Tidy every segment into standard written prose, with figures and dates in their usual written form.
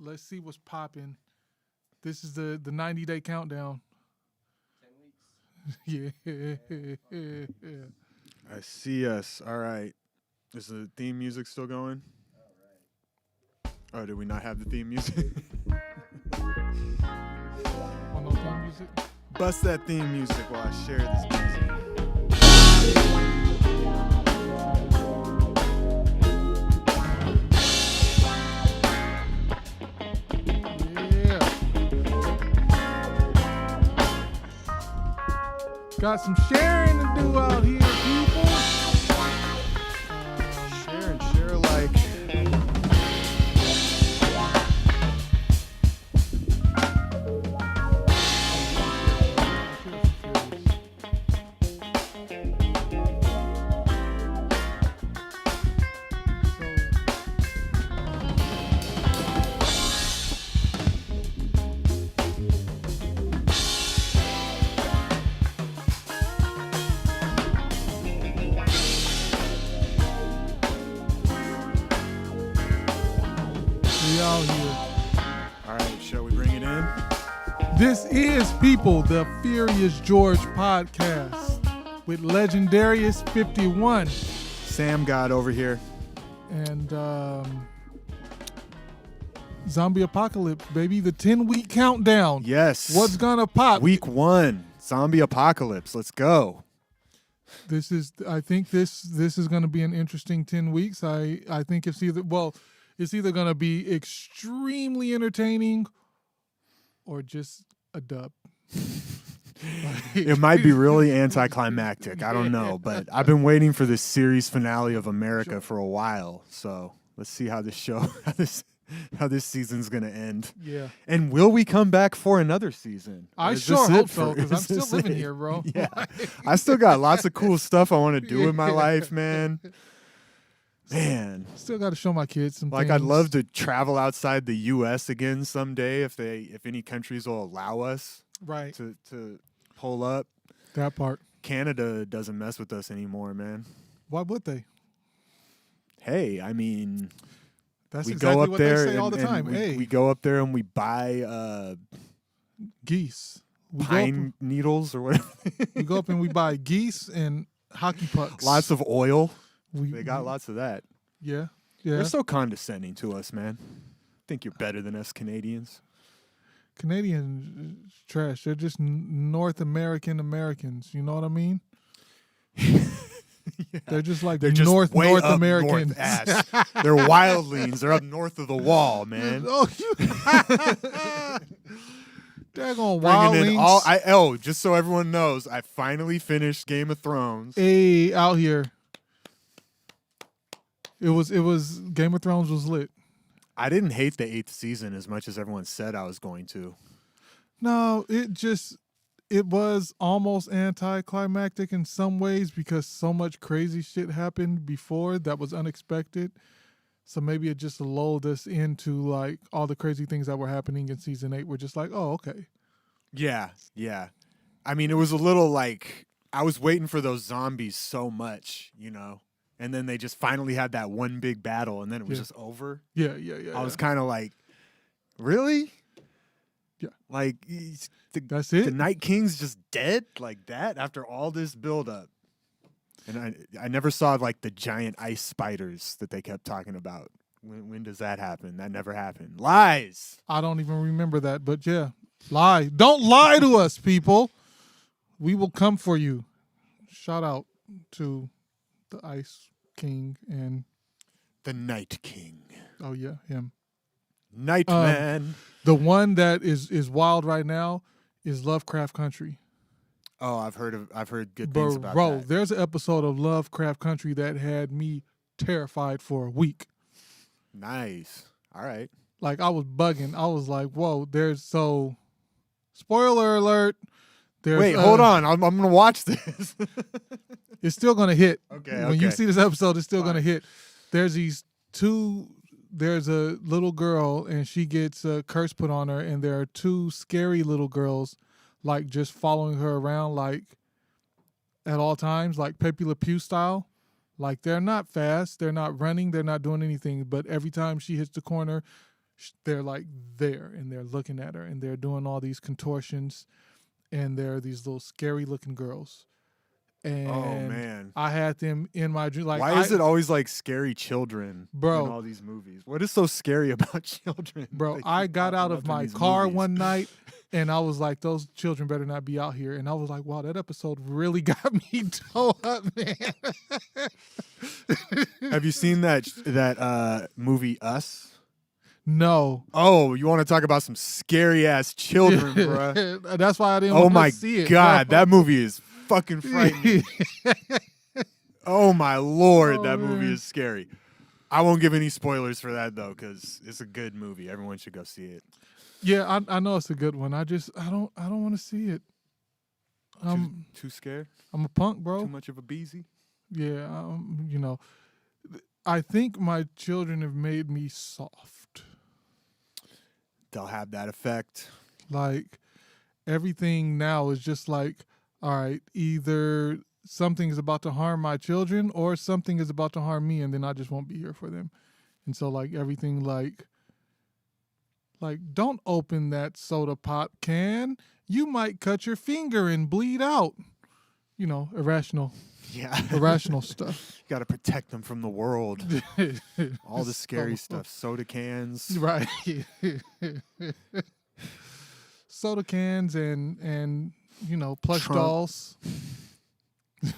Let's see what's popping. This is the 90-day countdown. 10 weeks. Yeah. I see us. All right. Is the theme music still going? All right. Oh, did we not have the theme music? On no theme music. Bust that theme music while I share this music. Yeah. Got some sharing to do out here, people. Share like. We out here. All right, shall we bring it in? This is People, the Furious George podcast with Legendarius 51 Sam God over here. and Zombie Apocalypse, baby. The 10-week countdown. Yes. What's gonna pop? Week 1, Zombie Apocalypse. Let's go. I think this is gonna be an interesting 10 weeks. I think it's either gonna be extremely entertaining or just a dub. It might be really anticlimactic. I don't know, but I've been waiting for this series finale of America for a while. So let's see how this show, how this season's gonna end. Yeah. And will we come back for another season? Or I is sure this it hope so, for- because I'm is still this living it? here, bro. Yeah, I still got lots of cool stuff I want to do in my life, man. Man, Still got to show my kids some like things. I'd love to travel outside the U.S. again someday if any countries will allow us Right. to pull up. That part. Canada doesn't mess with us anymore, man. Why would they? Hey, I mean, That's we exactly go up what there they say all the and time. we, Hey, we go up there and we buy geese. We pine needles or whatever. we go up and we buy geese and hockey pucks. Lots of oil. We, They got lots of that. Yeah. Yeah. They're so condescending to us, man. Think you're better than us Canadians. Canadian trash. They're just North American Americans. You know what I mean? They're just like They're just North way up Americans. north ass. They're wildlings. They're up north of the wall, man. Oh, you. Daggone Bringing in all. wildlings. Just so everyone knows, I finally finished Game of Thrones. Hey, out here. It was Game of Thrones was lit. I didn't hate the 8th season as much as everyone said I was going to. No, it was almost anticlimactic in some ways because so much crazy shit happened before that was unexpected. So maybe it just lulled us into like all the crazy things that were happening in season 8. We're just like, oh, okay. Yeah. I mean, it was a little like I was waiting for those zombies so much, you know, and then they just finally had that one big battle, and then it was Yeah. just over. Yeah. I was kind of like, really? Yeah. Like That's the it. Night King's just dead like that after all this buildup. And I never saw like the giant ice spiders that they kept talking about. When does that happen? That never happened. Lies. I don't even remember that, but yeah. Lie. Don't lie to us, people. We will come for you. Shout out to the Ice King and The Night King. oh yeah, him. Nightman. The one that is wild right now is Lovecraft Country. Oh, I've heard good things about Bro, that. there's an episode of Lovecraft Country that had me terrified for a week. Nice. All right. Like I was bugging. I was like, whoa, spoiler alert. Wait, hold on. I'm going to watch this. It's still gonna hit. Okay, When you okay. see this episode, it's still Fine. gonna hit. There's a little girl and she gets a curse put on her, and there are two scary little girls like just following her around like at all times, like Pepe Le Pew style. Like they're not fast, they're not running, they're not doing anything, but every time she hits the corner, they're like there and they're looking at her and they're doing all these contortions and they're these little scary looking girls. And Oh man. I had them in my dream. Like, Why is it always like scary children Bro. in all these movies? What is so scary about children? Bro, They I keep got out popping of up in my these car movies. one night and I was like, those children better not be out here. And I was like, wow, that episode really got me toe up, man. Have you seen that movie Us? No. Oh, you want to talk about some scary ass children, bruh? That's why I didn't Oh want my to see it. god, bro. that movie is fucking frightening. Oh my lord, Oh, that movie man. is scary. I won't give any spoilers for that though, because it's a good movie. Everyone should go see it. Yeah, I know it's a good one. I don't want to see it. Too scared? I'm a punk, bro. Too much of a beezy? Yeah, you know, I think my children have made me soft. They'll have that effect. Like everything now is just like, all right, either something is about to harm my children or something is about to harm me, and then I just won't be here for them. And so like everything like don't open that soda pop can. You might cut your finger and bleed out. You know, irrational stuff. Got to protect them from the world. All the scary So- stuff. Soda cans. Right. Soda cans and you know, plush Trump. dolls.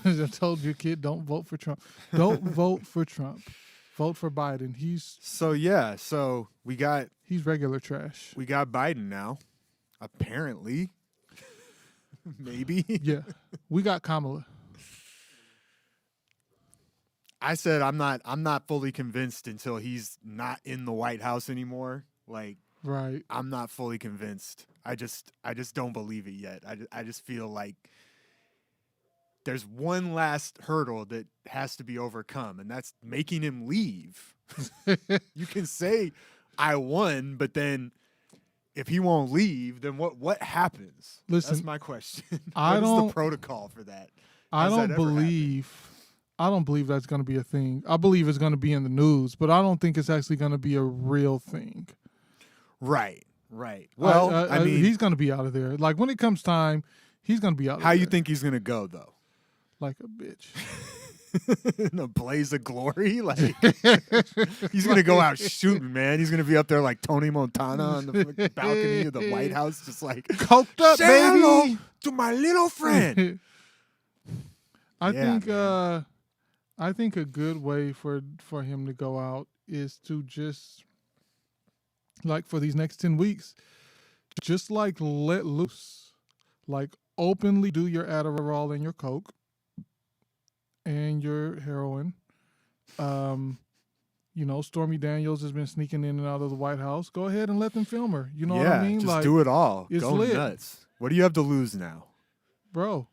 I told your kid, don't vote for Trump. Don't vote for Trump. Vote for Biden. So yeah, so we got Regular trash. Biden now. Apparently. Maybe. Yeah. We got Kamala. I said I'm not fully convinced until he's not in the White House anymore. Like Right. I'm not fully convinced. I just don't believe it yet. I just feel like there's one last hurdle that has to be overcome, and that's making him leave. You can say I won, but then if he won't leave, then what happens? Listen, that's my question. I What is don't- the protocol for that? I Has that don't ever happened? believe that's going to be a thing. I believe it's going to be in the news, but I don't think it's actually going to be a real thing. Right. Well, I mean, he's going to be out of there. Like when it comes time, he's going to be out of how there. you think he's gonna go though? Like a bitch. In a blaze of glory, like he's gonna go out shooting, man. He's gonna be up there like Tony Montana on the fucking balcony of the White House, just like Coked up, say baby. hello to my little friend. I Yeah, think man. I think a good way for him to go out is to just like for these next 10 weeks, just like let loose. Like openly do your Adderall and your Coke and your heroin. You know, Stormy Daniels has been sneaking in and out of the White House. Go ahead and let them film her. You know yeah, what I mean? just Like, do it all. it's Go lit. nuts. What do you have to lose now? bro,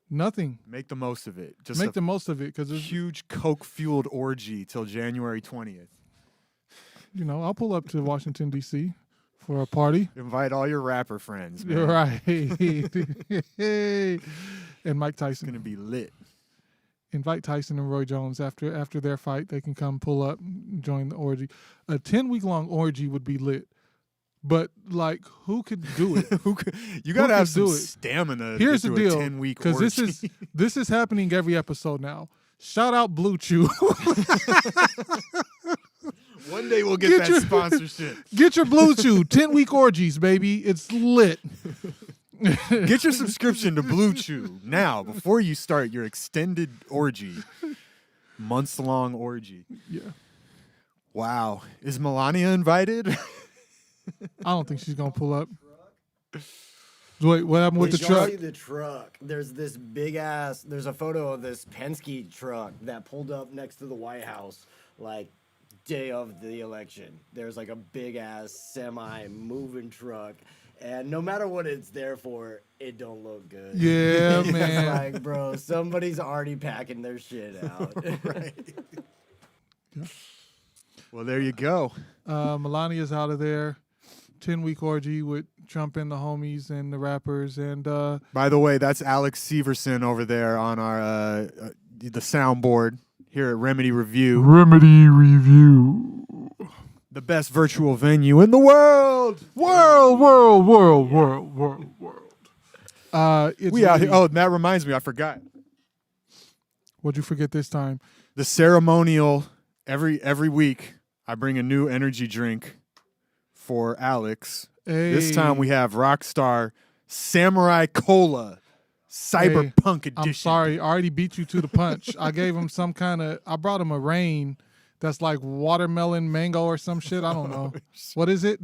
nothing. Make the most of it. Just Make a the most of it because huge coke-fueled orgy till January 20th. you know, I'll pull up to Washington D.C. for a party. Invite all your rapper friends, man. You're right. And Mike It's Tyson. gonna be lit. Invite Tyson and Roy Jones after their fight. They can come pull up and join the orgy. A 10-week-long orgy would be lit. But, like, who could do it? You gotta could have some do it? stamina. Here's to the get through deal. a 10-week Because orgy. this is happening every episode now. Shout out Blue Chew. One day we'll get Get that your- sponsorship. Get your Blue Chew. 10-week orgies, baby. It's lit. Get your subscription to Blue Chew now before you start your extended orgy. Months-long orgy. Yeah. Wow. Is Melania invited? I don't think she's going to pull up. Wait, what happened with the Did truck? y'all see the truck? There's this big ass. There's a photo of this Penske truck that pulled up next to the White House, like day of the election. There's like a big ass semi moving truck, and no matter what it's there for, it don't look good. Yeah, It's man. like, bro, somebody's already packing their shit out. Right. Well, there you go. Melania's out of there. 10-week orgy with Trump and the homies and the rappers. And By the way, that's Alex Severson over there on our the soundboard here at Remedy Review. Remedy Review. The best virtual venue in the world. World. It's We out here. really- Oh, that reminds me. I forgot. What'd you forget this time? The ceremonial every week. I bring a new energy drink for Alex. This time Hey. we have Rockstar Samurai Cola Cyberpunk Edition. I'm sorry, I already beat you to the punch. I gave him some kind of. I brought him a rain that's like watermelon mango or some shit. I don't know. What is it?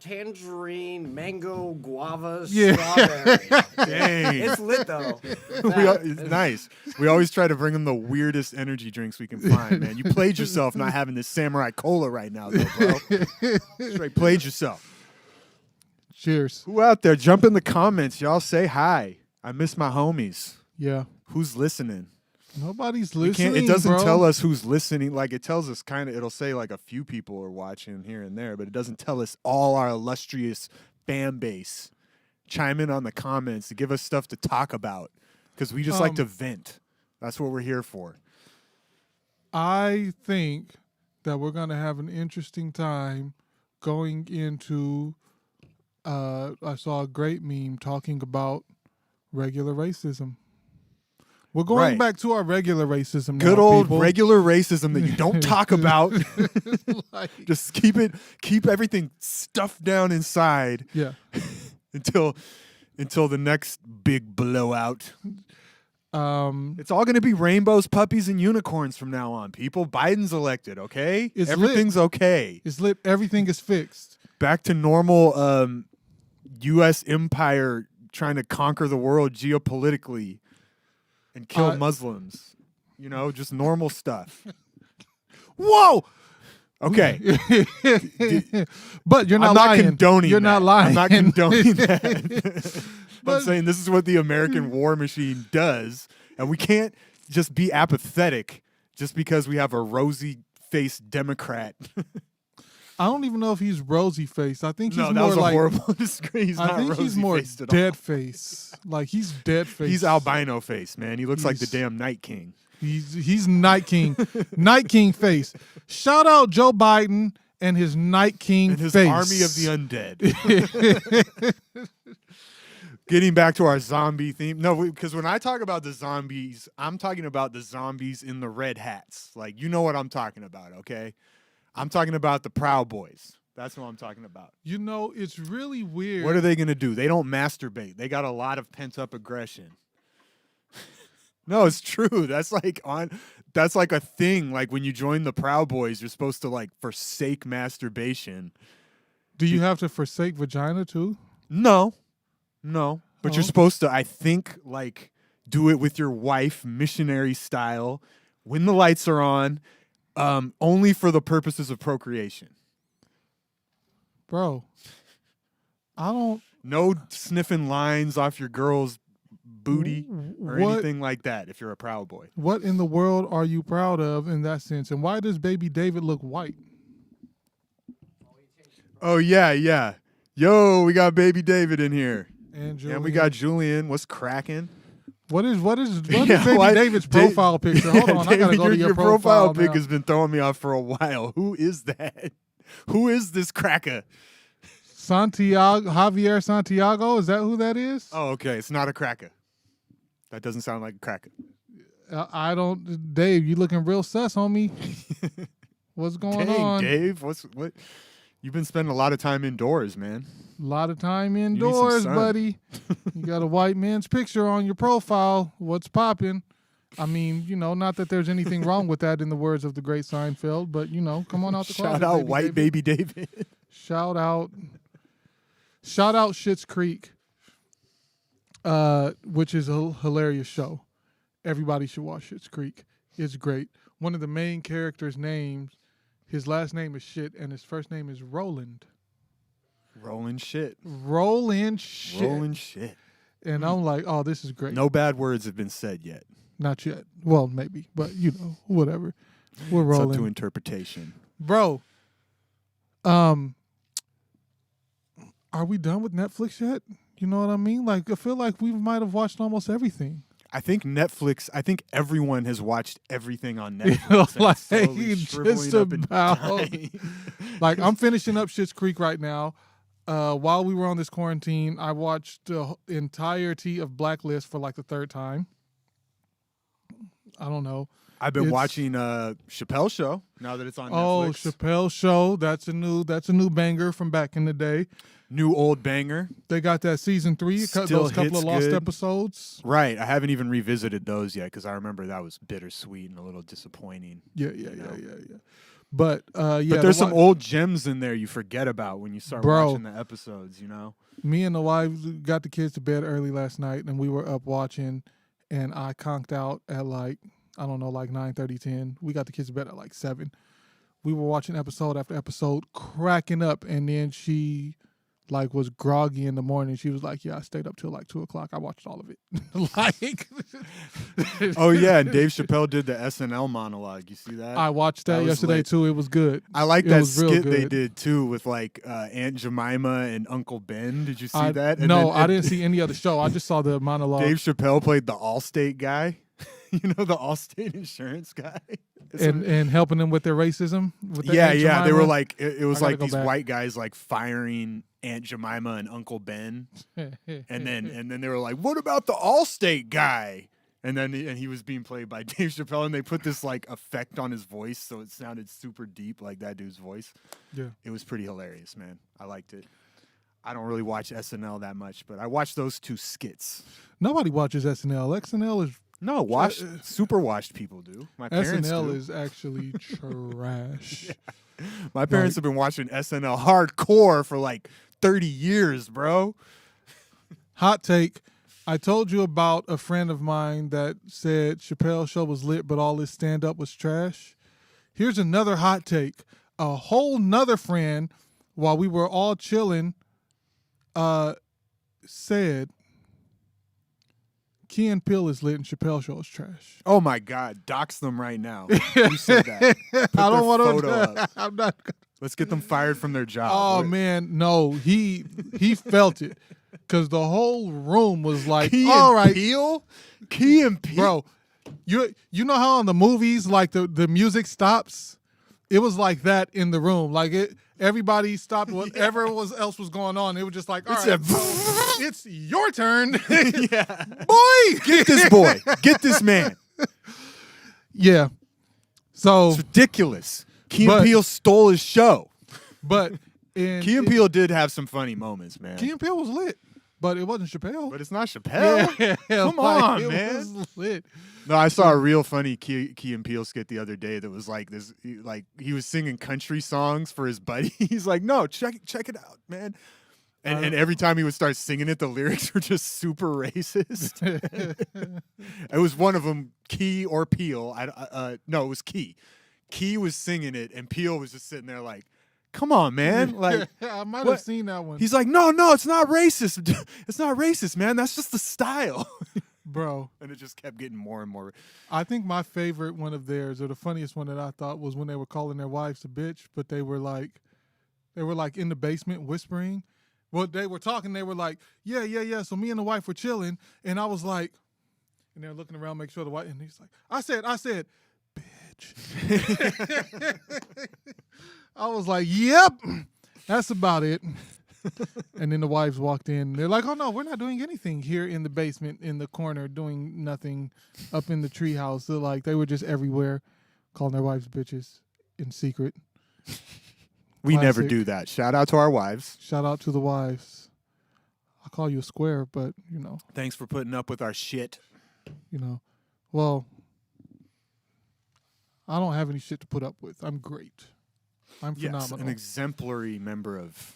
Tangerine, mango, guava, Yeah. strawberry. Dang. It's lit though. It's nice. We always try to bring them the weirdest energy drinks we can find, man. You played yourself not having this Samurai Cola right now, though, bro. Straight played yourself. Cheers. Who out there? Jump in the comments. Y'all say hi. I miss my homies. Yeah. Who's listening? Nobody's We listening. can't, it doesn't bro. tell us who's listening. Like, it tells us kind of, it'll say like a few people are watching here and there, but it doesn't tell us all our illustrious fan base. Chime in on the comments to give us stuff to talk about because we just like to vent. That's what we're here for. I think that we're going to have an interesting time going into. I saw a great meme talking about regular racism. We're going Right. back to our regular racism. Good now, old people. regular racism that you don't talk about. Like, Just keep everything stuffed down inside yeah. until the next big blowout. It's all going to be rainbows, puppies, and unicorns from now on. People, Biden's elected. Okay, It's everything's okay. It's lit. Everything is fixed. Back to normal. U.S. empire trying to conquer the world geopolitically and kill Muslims. You know, just normal stuff. Whoa. Okay. But you're not I'm not lying. condoning You're that. not lying. I'm not condoning that. I'm But- saying this is what the American war machine does, and we can't just be apathetic just because we have a rosy-faced Democrat. I don't even know if he's rosy faced. I think he's No, that more was a like. horrible disgrace. He's I not think he's more rosy-faced at all. dead face. Like he's dead face. He's albino face, man. He looks like the He's- damn Night King. He's Night King, Night King face. Shout out Joe Biden and his Night King And his face. army of the undead. Getting back to our zombie theme. No, because when I talk about the zombies, I'm talking about the zombies in the red hats. Like, you know what I'm talking about, okay? I'm talking about the Proud Boys. That's what I'm talking about. You know, it's really weird. What are they going to do? They don't masturbate. They got a lot of pent-up aggression. No, it's true. That's like a thing. Like when you join the Proud Boys, you're supposed to like forsake masturbation. Do you have to forsake vagina too? No. But you're Oh. supposed to, I think, like do it with your wife, missionary style, when the lights are on, only for the purposes of procreation. Bro, I don't. No sniffing lines off your girl's booty or What? anything like that if you're a Proud Boy. What in the world are you proud of in that sense? And why does baby David look white? Oh, yeah. Yo, we got baby David in here. And And we got Julian. What's cracking? what is Yeah, baby why- David's Da- profile picture? Hold on, I gotta David, go to your profile pic now. has been throwing me off for a while. Who is that? Who is this cracker? Santiago, Javier Santiago, is that who that is? Oh, okay. It's not a cracker. That doesn't sound like a cracker. I don't. Dave, you looking real sus, homie. What's going Dang, on? Dave. What? You've been spending a lot of time indoors, man. A lot of time need some indoors, sun. buddy. You got a white man's picture on your profile. What's popping? I mean, you know, not that there's anything wrong with that in the words of the great Seinfeld, but you know, come on out the closet. Shout out baby white David. baby David. Shout out Schitt's Creek, which is a hilarious show. Everybody should watch Schitt's Creek. It's great. One of the main characters' names, his last name is Shit, and his first name is Roland. Rolling shit. Roland Shit. Rolling shit. And I'm like, oh, this is great. No bad words have been said yet. Not yet. Well, maybe, but you know, whatever. We're It's up rolling. to interpretation. Bro, are we done with Netflix yet? You know what I mean? Like, I feel like we might have watched almost everything. I think Netflix. I think everyone has watched everything on Netflix. And Like, it's slowly shriveling just up and about. dying. Like, I'm finishing up Schitt's Creek right now. While we were on this quarantine, I watched the entirety of Blacklist for like the third time. I don't know. I've been It's- watching Chappelle Show now that it's on Oh, Netflix. Chappelle Show. That's a new banger from back in the day. New old banger. They got that season 3. Still Those couple hits of lost good. episodes. Right. I haven't even revisited those yet because I remember that was bittersweet and a little disappointing. Yeah. But yeah, But there's some old gems in there you forget about when you start Bro. watching the episodes, you know? Me and the wife got the kids to bed early last night, and we were up watching, and I conked out at like, I don't know, like 9:30, 10. We got the kids to bed at like 7. We were watching episode after episode, cracking up, and then she like was groggy in the morning. She was like, "Yeah, I stayed up till like 2:00. I watched all of it." Like, Oh, yeah. And Dave Chappelle did the SNL monologue. You see that? I watched That that was yesterday lit. too. It was good. I like It that was real skit they good. did too with like Aunt Jemima and Uncle Ben. Did you see I, that? And no, then- I didn't see any other show. I just saw the monologue. Dave Chappelle played the Allstate guy. You know, the Allstate insurance guy. and helping them with their racism. With their Yeah, Aunt yeah. They were Jemima. like, it was I gotta like go these back. white guys like firing Aunt Jemima and Uncle Ben, and then they were like, "What about the Allstate guy?" And then he was being played by Dave Chappelle, and they put this like effect on his voice, so it sounded super deep, like that dude's voice. Yeah. It was pretty hilarious, man. I liked it. I don't really watch SNL that much, but I watched those 2 skits. Nobody watches SNL. SNL is No, super washed people do. My parents SNL do. is actually trash. My parents have been watching SNL hardcore for like 30 years, bro. Hot take. I told you about a friend of mine that said Chappelle Show was lit, but all his stand up was trash. Here's another hot take. A whole nother friend, while we were all chilling, said Key and Peele is lit and Chappelle Show is trash. Oh my God, dox them right now. Who said that? Put I don't their want photo to. up. I'm not. Let's get them fired from their job. Oh man, no, he felt it because the whole room was like, Key all and right, Peele? Key and Peele? bro. You know how in the movies like the music stops? It was like that in the room. Like everybody stopped whatever else was going on. It was just like, all right, It's a- so it's your turn, Yeah. boy. Get this boy. Get this man. Yeah. So, It's ridiculous. Key But- and Peele stole his show. but in Key and Peele did have some funny moments, man. Key and Peele was lit, but it wasn't Chappelle. But it's not Chappelle. Come on, it man. was lit. No, I saw a real funny Key and Peele skit the other day that was like this, like he was singing country songs for his buddy. He's like, "No, check it out, man." And every time he would start singing it, the lyrics were just super racist. It was one of them, Key or Peele. No, it was Key. Key was singing it, and Peele was just sitting there like, "Come on, man!" Like, I might what? have seen that one, he's like, "No, it's not racist. It's not racist, man. That's just the style." bro. And it just kept getting more and more. I think my favorite one of theirs, or the funniest one that I thought, was when they were calling their wives a bitch, but they were like in the basement whispering. Well, they were talking. They were like, yeah. So me and the wife were chilling, and I was like, and they're looking around, make sure the wife, and he's like, I said, bitch. I was like, yep, that's about it. And then the wives walked in. They're like, oh, no, we're not doing anything here in the basement, in the corner, doing nothing up in the treehouse. They're like, they were just everywhere calling their wives bitches in secret. We never Classic. do that. Shout out to our wives. Shout out to the wives. I'll call you a square, but, Thanks for putting up with our shit. Well, I don't have any shit to put up with. I'm great. I'm Yes, phenomenal. an exemplary member of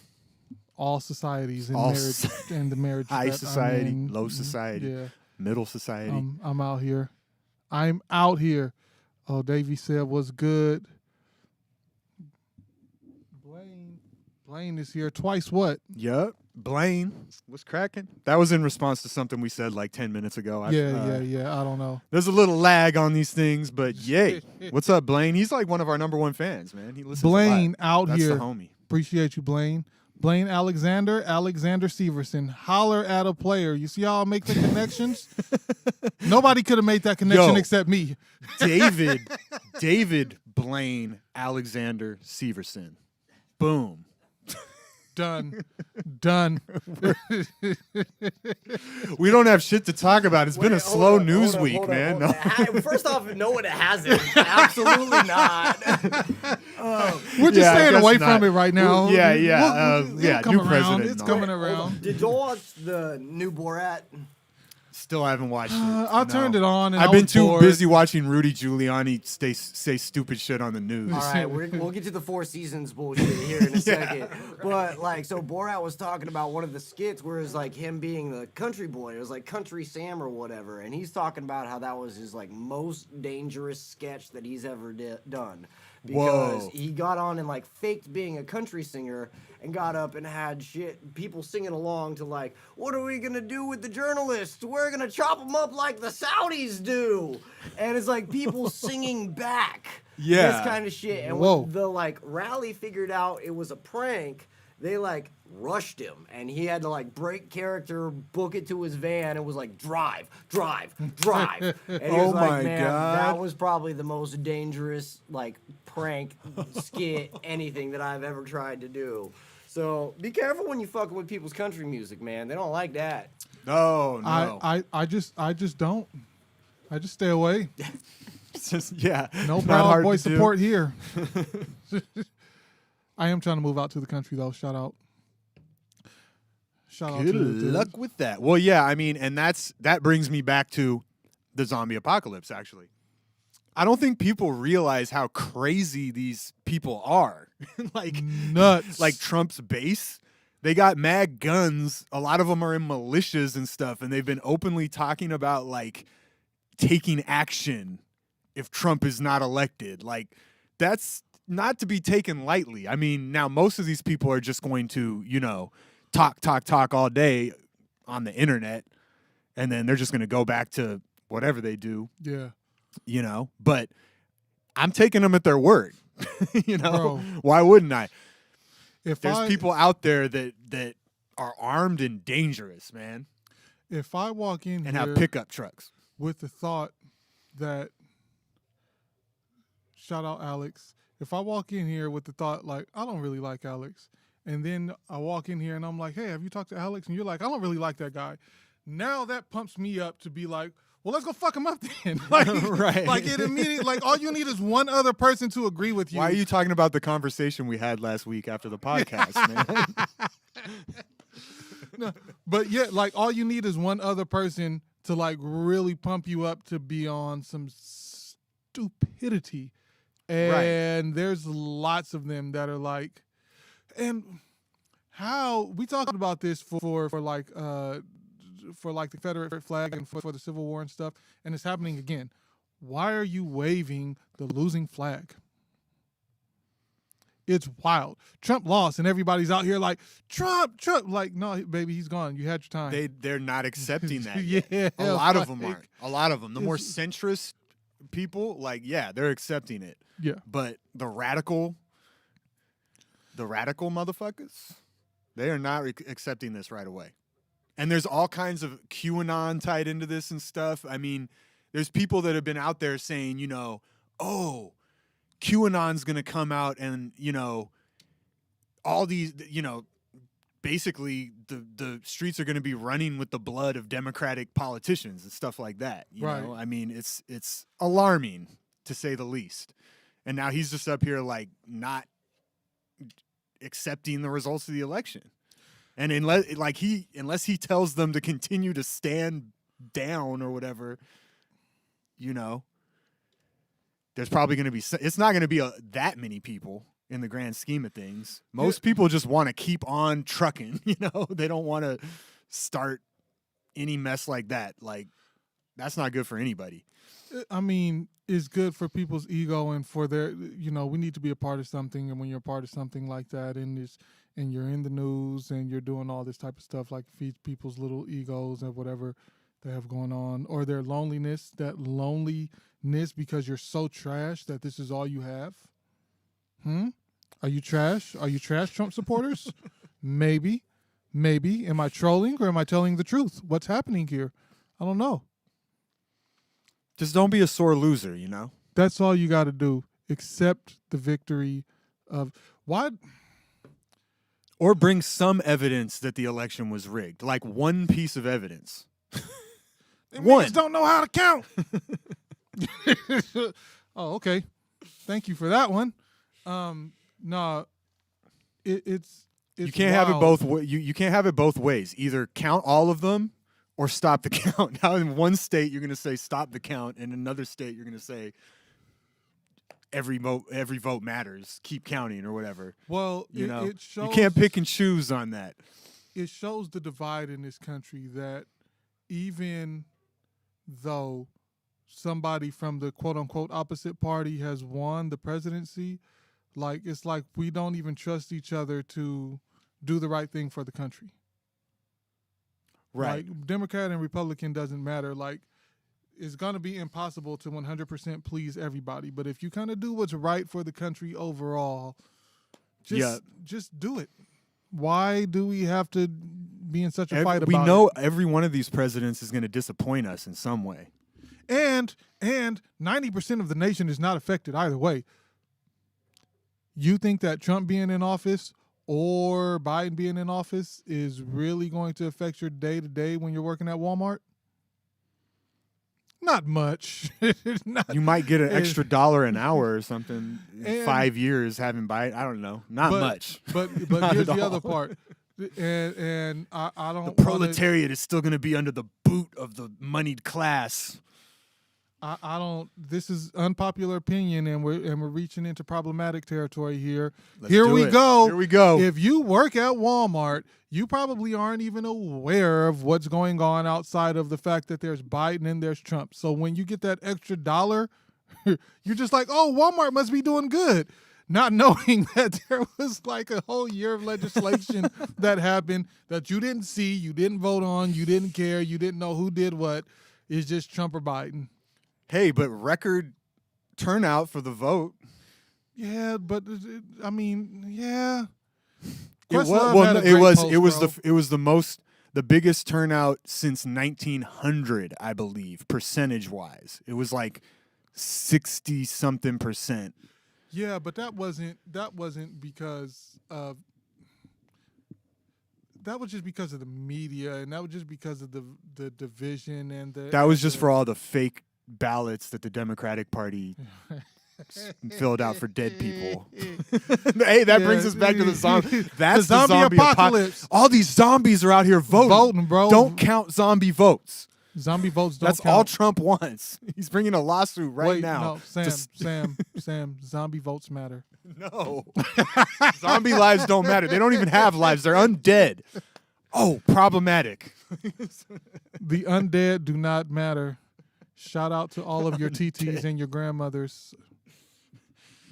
All societies in All marriage soci- and the marriage high that I'm society, in. low society. Yeah. middle society. I'm out here. I'm out here. Oh, Davey said, what's good? Blaine is here twice. What? Yup. Blaine was cracking. That was in response to something we said like 10 minutes ago. Yeah. I don't know. There's a little lag on these things, but yay. What's up, Blaine? He's like one of our #1 fans, man. He listens Blaine a lot. out That's here. the homie. Appreciate you, Blaine. Blaine Alexander, Alexander Severson. Holler at a player. You see how I make the connections? Nobody could have made that connection Yo. except me. David Blaine Alexander Severson. Boom. Done. We don't have shit to talk about. It's been a Wait, hold slow on, news hold on, week, hold on, man. hold on. First off, no, it hasn't. Absolutely not. We're just Yeah, I staying guess away not. from it right now. Yeah, yeah, It'll yeah, come new around. president It's and all. coming around. Did y'all watch the new Borat? Still haven't watched it. I turned it on. And I've I been was too bored. busy watching Rudy Giuliani say stupid shit on the news. All right, we'll get to the Four Seasons bullshit here in a second. But like, so Borat was talking about one of the skits where it's like him being the country boy. It was like Country Sam or whatever, and he's talking about how that was his like most dangerous sketch that he's ever done. Because Whoa. he got on and like faked being a country singer and got up and had people singing along to like, what are we gonna do with the journalists? We're gonna chop them up like the Saudis do. And it's like people singing back. Yeah. This kind of shit. And Whoa. when the like rally figured out it was a prank, they like rushed him and he had to like break character, book it to his van, and was like, drive. And he Oh was like, my man, God. that was probably the most dangerous like prank, skit, anything that I've ever tried to do. So be careful when you fucking with people's country music, man. They don't like that. No. I just don't. I just stay away. It's just, yeah. No not Proud hard Boy to do. support here. I am trying to move out to the country though. Shout out. Good luck with that. Well, yeah, I mean, and that brings me back to the zombie apocalypse, actually. I don't think people realize how crazy these people are. like nuts. like Trump's base. They got mad guns. A lot of them are in militias and stuff, and they've been openly talking about like taking action if Trump is not elected. Like that's not to be taken lightly. I mean, now most of these people are just going to, talk all day on the internet, and then they're just going to go back to whatever they do, yeah. But I'm taking them at their word. Bro. Why wouldn't I? If There's people out there that are armed and dangerous, man, if I walk in and here have pickup trucks. with the thought that, shout out Alex. If I walk in here with the thought like I don't really like Alex, and then I walk in here and I'm like, hey, have you talked to Alex? And you're like, I don't really like that guy. Now that pumps me up to be like, well, let's go fuck him up then. like, Right. Like it immediately, like all you need is one other person to agree with you. Why are you talking about the conversation we had last week after the podcast, man? No, but yeah, like all you need is one other person to like really pump you up to be on some stupidity. And there's lots of them that are like, and how we talked about this for like the Confederate flag and for the Civil War and stuff, and it's happening again. Why are you waving the losing flag? It's wild. Trump lost, and everybody's out here like, Trump. Like, no, baby, he's gone. You had your time. They're not accepting that. Yeah, yet. A lot of them like- aren't. A lot of them. The more It's- centrist people, like, yeah, they're accepting it. Yeah. But the radical motherfuckers, they are not accepting this right away. And there's all kinds of QAnon tied into this and stuff. I mean, there's people that have been out there saying, oh, QAnon's going to come out and, all these, basically the streets are going to be running with the blood of Democratic politicians and stuff like that. You Right. know, I mean, it's alarming to say the least. And now he's just up here like not accepting the results of the election. And unless he tells them to continue to stand down or whatever, there's probably going to be, it's not going to be that many people in the grand scheme of things. Most people just want to keep on trucking, they don't want to start any mess like that. Like, that's not good for anybody. I mean, it's good for people's ego and for their, we need to be a part of something. And when you're a part of something like that, and you're in the news and you're doing all this type of stuff, like feeds people's little egos and whatever they have going on, or their loneliness, because you're so trash that this is all you have. Are you trash? Are you trash, Trump supporters? Maybe. Am I trolling or am I telling the truth? What's happening here? I don't know. Just don't be a sore loser, you know? That's all you got to do. Accept the victory of why. Or bring some evidence that the election was rigged, like one piece of evidence. One don't know how to count. Oh, okay. Thank you for that one. No, it's You can't have it wild. both. You can't have it both ways. Either count all of them or stop the count. Now, in one state, you're going to say stop the count, and in another state, you're going to say every vote matters. Keep counting or whatever. Well, You know, it shows, you can't pick and choose on that. It shows the divide in this country that even though somebody from the quote unquote opposite party has won the presidency, like it's like we don't even trust each other to do the right thing for the country. Right. Like Democrat and Republican doesn't matter. Like it's going to be impossible to 100% please everybody, but if you kind of do what's right for the country overall, just do it. Why do we have to be in such a fight about we know it? every one of these presidents is going to disappoint us in some way. And 90% of the nation is not affected either way. You think that Trump being in office or Biden being in office is really going to affect your day-to-day when you're working at Walmart? Not much. Not, You might get an extra $1 an hour or something in And- 5 years having Biden. I don't know. Not much. But Not here's at the other all. part. And I don't The wanna- proletariat is still going to be under the boot of the moneyed class. I don't. This is unpopular opinion, and we're reaching into problematic territory here. Let's Here do we it. go. Here we go. If you work at Walmart, you probably aren't even aware of what's going on outside of the fact that there's Biden and there's Trump. So when you get that extra $1, you're just like, oh, Walmart must be doing good. Not knowing that there was like a whole year of legislation that happened that you didn't see, you didn't vote on, you didn't care, you didn't know who did what. It's just Trump or Biden. Hey, but record turnout for the vote. Yeah, but I mean, yeah. It was, Questlove had a great post, bro. the biggest turnout since 1900, I believe, percentage wise. It was like 60 something percent. Yeah, but that wasn't because of that was just because of the media, and that was just because of the division and the That was just for all the fake ballots that the Democratic Party filled out for dead people. Hey, that brings us back to the zombie. That's The zombie apocalypse. All these zombies are out here voting, bro. Don't count zombie votes. Zombie votes don't That's count. all Trump wants. He's bringing a lawsuit right Wait, now. no, Sam, to Sam, zombie votes matter. No. Zombie lives don't matter. They don't even have lives. They're undead. Oh, problematic. The undead do not matter. Shout out to all of your TTs and your grandmothers.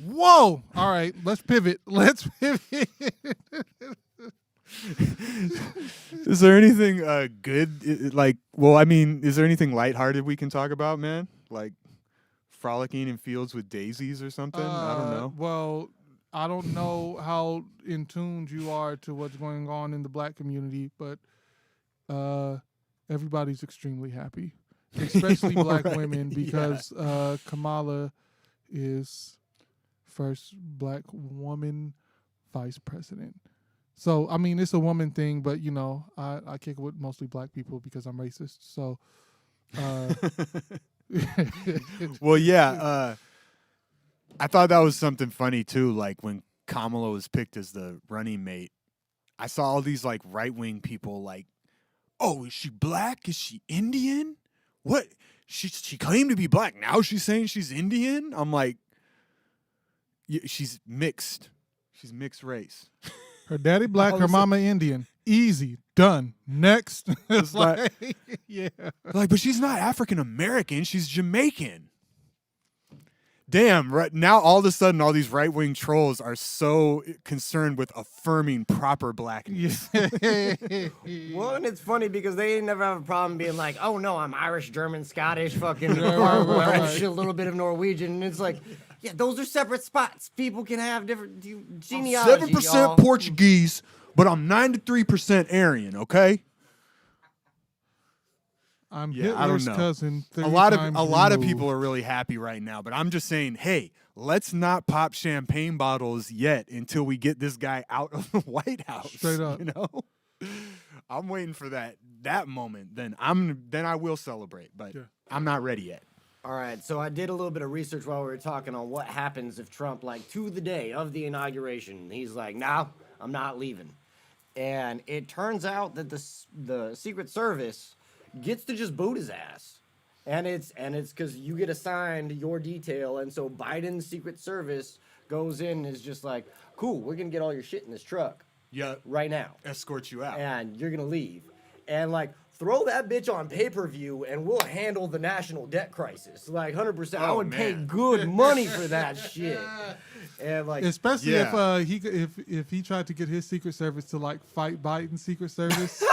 Whoa! All right, let's pivot. Is there anything good? Is there anything lighthearted we can talk about, man? Like frolicking in fields with daisies or something? I don't know. Well, I don't know how in tuned you are to what's going on in the black community, but everybody's extremely happy, especially black Right, women, because Kamala is first black woman vice president. So, I mean, it's a woman thing, but, you know, I kick it with mostly black people because I'm racist. So, Well, yeah. I thought that was something funny too. Like when Kamala was picked as the running mate, I saw all these like right wing people like, "Oh, is she black? Is she Indian? What? She claimed to be black. Now she's saying she's Indian." I'm like, she's mixed. She's mixed race. her daddy black, All her of a sudden- mama Indian. Easy. Done. Next. It's like- yeah. Like, but she's not African American. She's Jamaican. Damn, right now all of a sudden all these right-wing trolls are so concerned with affirming proper blackness. Well, and it's funny because they never have a problem being like, "Oh no, I'm Irish, German, Scottish, fucking right, French, right. a little bit of Norwegian," and it's like, yeah, those are separate spots. People can have different genealogy. 7% Portuguese, but I'm 93% Aryan, okay? I'm Yeah, I don't Hitler's know. cousin. A lot of 3 times people removed. are really happy right now, but I'm just saying, hey, let's not pop champagne bottles yet until we get this guy out of the White House. Straight up. You know? I'm waiting for that moment. Then I will celebrate, but Yeah. I'm not ready yet. All right, so I did a little bit of research while we were talking on what happens if Trump, like, to the day of the inauguration, he's like, "No, I'm not leaving," and it turns out that the Secret Service gets to just boot his ass, and it's because you get assigned your detail, and so Biden's Secret Service goes in and is just like, "Cool, we're gonna get all your shit in this truck Yeah, right now, escort you out. and you're gonna leave," and like. Throw that bitch on pay-per-view and we'll handle the national debt crisis. Like 100%. I Oh, would pay man. good money for that shit. And like Especially Yeah. if he tried to get his Secret Service to like fight Biden's Secret Service,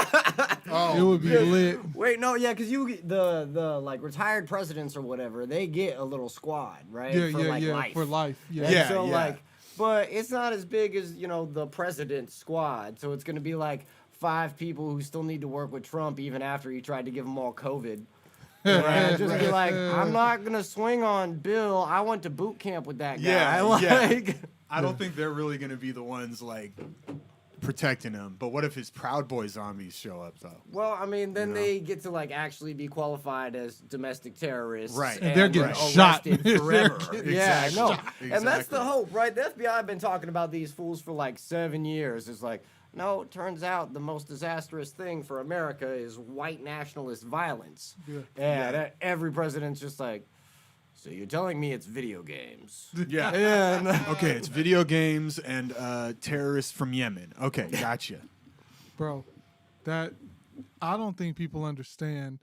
Oh, it would be lit. wait, no, yeah, because you the like retired presidents or whatever, they get a little squad, right? Yeah, for yeah, like yeah, life. for life. Yeah, And Yeah, so yeah. like but it's not as big as, the president's squad. So it's gonna be like 5 people who still need to work with Trump even after he tried to give them all COVID. And just be like, I'm not gonna swing on Bill. I went to boot camp with that guy. Yeah, like, yeah. I don't think they're really going to be the ones like protecting him. But what if his Proud Boy zombies show up though? Well, I mean, then You know? they get to like actually be qualified as domestic terrorists, Right. And they're getting shot. arrested They're forever. getting Yeah, Exactly. no, Shot. and that's the Exactly. hope, right? The FBI have been talking about these fools for like 7 years. It's like, no, it turns out the most disastrous thing for America is white nationalist violence, Yeah. and every president's just like, so you're telling me it's video games? Yeah. And Okay, it's video games and terrorists from Yemen. Okay, gotcha. bro. That I don't think people understand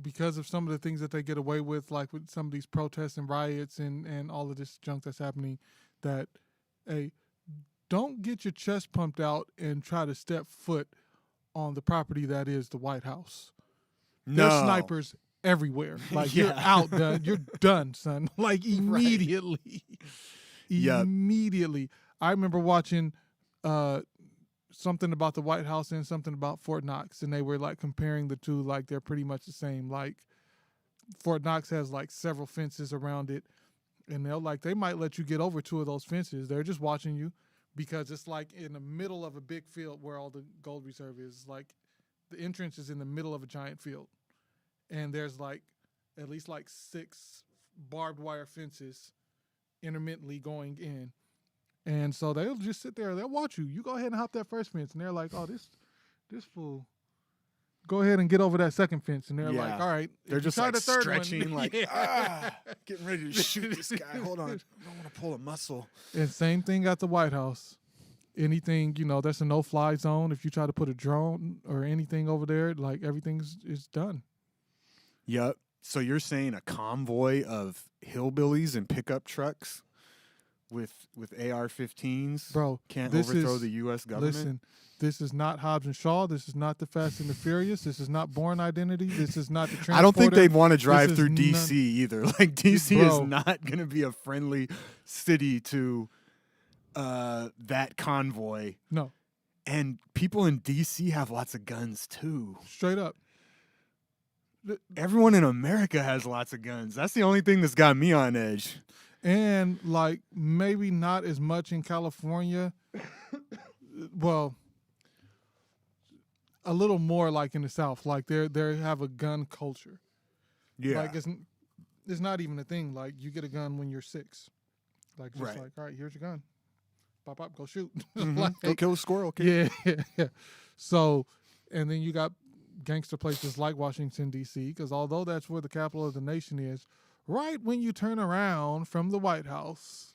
because of some of the things that they get away with, like with some of these protests and riots and all of this junk that's happening. That, hey, don't get your chest pumped out and try to step foot on the property that is the White House. No. There's snipers everywhere. Like you're Yeah. out, done. You're done, son. Like immediately. Yup. Immediately. I remember watching something about the White House and something about Fort Knox, and they were like comparing the two, like they're pretty much the same. Like Fort Knox has like several fences around it, and they might let you get over 2 of those fences. They're just watching you because it's like in the middle of a big field where all the gold reserve is. Like the entrance is in the middle of a giant field, and there's like at least like 6 barbed wire fences intermittently going in. And so they'll just sit there, they'll watch you. You go ahead and hop that first fence, and they're like, "Oh, this fool, go ahead and get over that second fence." And they're Yeah. like, "All right." if They're you just try like the third stretching, one, like yeah. getting ready to shoot this guy. Hold on, I don't want to pull a muscle. And same thing at the White House. Anything, that's a no-fly zone. If you try to put a drone or anything over there, like everything's is done. Yep. So you're saying a convoy of hillbillies and pickup trucks with AR-15s, Bro, can't this overthrow is- the U.S. government? Listen, this is not Hobbs and Shaw. This is not the Fast and the Furious. This is not Born Identity. This is not the Transporter. I don't think they'd want to drive is through none- D.C. either. Like D.C. is Bro. not going to be a friendly city to that convoy. No, And people in D.C. have lots of guns too. straight up. Everyone in America has lots of guns. That's the only thing that's got me on edge. And like maybe not as much in California. Well, a little more like in the South. Like they have a gun culture. Yeah. Like it's not even a thing. Like you get a gun when you're 6. Like just Right. like, all right, here's your gun. Pop, pop, go shoot. Mhm. Like, Go kill a squirrel, kid. yeah. So, and then you got gangster places like Washington, D.C., because although that's where the capital of the nation is, right when you turn around from the White House,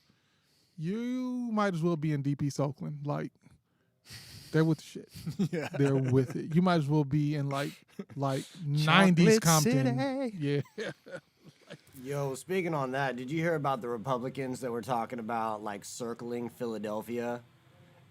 you might as well be in D. Peace, Oakland. Like, they're with the shit. Yeah. They're with it. You might as well be in like 90s Chocolate Compton. City. Yeah. Yo, speaking on that, did you hear about the Republicans that were talking about like circling Philadelphia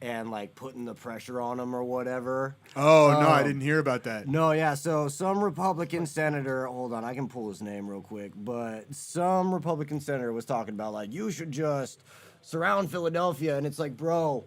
and like putting the pressure on them or whatever? Oh, no, I didn't hear about that. No, yeah. So some Republican senator, hold on, I can pull his name real quick, but some Republican senator was talking about like you should just surround Philadelphia, and it's like, bro,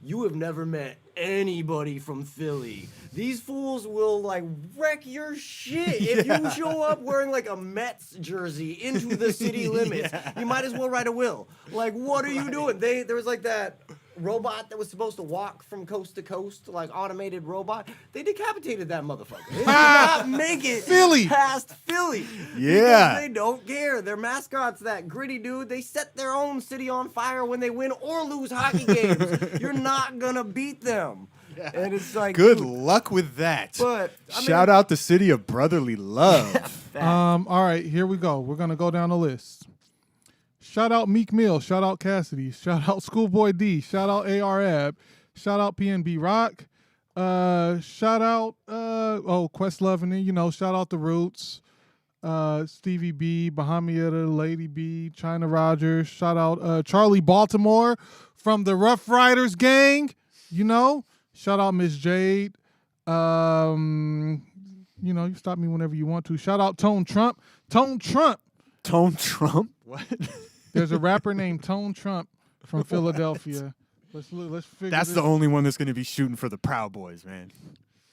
you have never met anybody from Philly. These fools will like wreck your shit if you show up wearing like a Mets jersey into the city limits. You might as well write a will. Like, what are you doing? There was like that robot that was supposed to walk from coast to coast, like automated robot. They decapitated that motherfucker. They did not make it Philly. past Philly. Yeah. Because they don't care. Their mascot's that gritty dude. They set their own city on fire when they win or lose hockey games. You're not gonna beat them. And it's like, Good dude, luck with that. but I mean, Shout out the city of brotherly love. All right, here we go. We're gonna go down the list. Shout out Meek Mill. Shout out Cassidy. Shout out Schoolboy D. Shout out AR-Ab. Shout out PNB Rock. Shout out Questlove, and then shout out the Roots. Stevie B, Bahamiata, Lady B, China Rogers. Shout out Charlie Baltimore from the Rough Riders gang. Shout out Miss Jade. You stop me whenever you want to. Shout out Tone Trump. Tone Trump. Tone Trump? What? There's a rapper named Tone Trump from Philadelphia. Let's figure. That's this. the only one that's going to be shooting for the Proud Boys, man.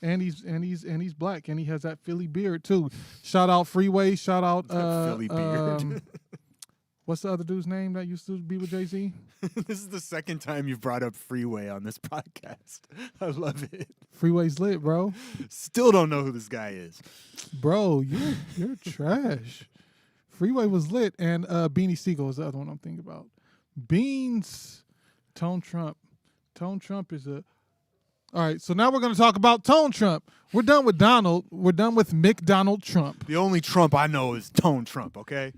And he's black, and he has that Philly beard too. Shout out Freeway. Shout out Philly beard. What's the other dude's name that used to be with Jay-Z? This is the second time you've brought up Freeway on this podcast. I love it. Freeway's lit, bro. Still don't know who this guy is. Bro, you're trash. Freeway was lit, and Beanie Siegel is the other one I'm thinking about. Beans, Tone Trump. Tone Trump is a... All right, so now we're going to talk about Tone Trump. We're done with Donald. We're done with McDonald Trump. The only Trump I know is Tone Trump, okay?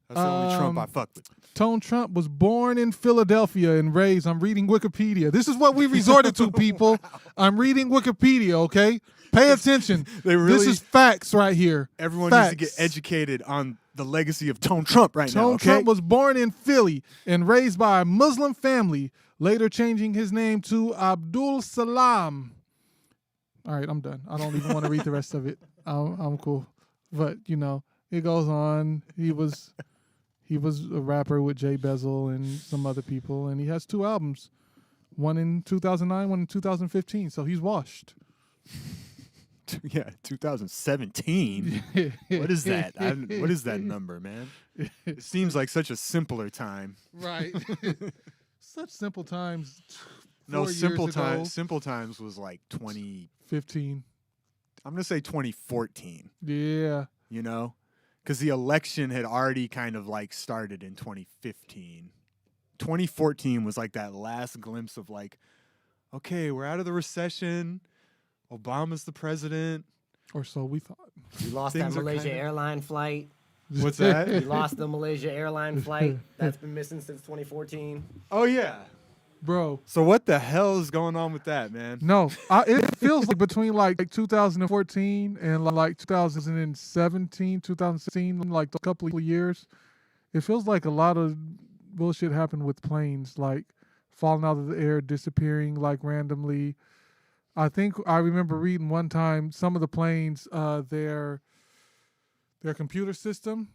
That's the only Trump I fuck with. Tone Trump was born in Philadelphia and raised. I'm reading Wikipedia. This is what we resorted to, people. I'm reading Wikipedia, okay? Pay attention. This is facts right here. Everyone Facts. needs to get educated on the legacy of Tone Trump now, Tone okay? Trump was born in Philly and raised by a Muslim family, later changing his name to Abdul Salam. All right, I'm done. I don't even want to read the rest of it. I'm cool. But, it goes on. He was a rapper with Jay Bezel and some other people, and he has 2 albums. One in 2009, one in 2015, so he's washed. Yeah, 2017. What is that? What is that number, man? It seems like such a simpler time. Right. Such simple times. No, 4 simple years ago. times. Simple times was like 15. I'm gonna say 2014. Yeah. Because the election had already kind of like started in 2015. 2014 was like that last glimpse of like, okay, we're out of the recession. Obama's the president. Or so we thought. we lost Things that are Malaysia kinda- airline flight. What's that? We lost the Malaysia airline flight. That's been missing since 2014. Oh yeah. Bro. So what the hell is going on with that, man? No, it feels like between like 2014 and like 2017, 2016, like a couple of years, it feels like a lot of bullshit happened with planes, like falling out of the air, disappearing like randomly. I think I remember reading one time some of the planes, their computer system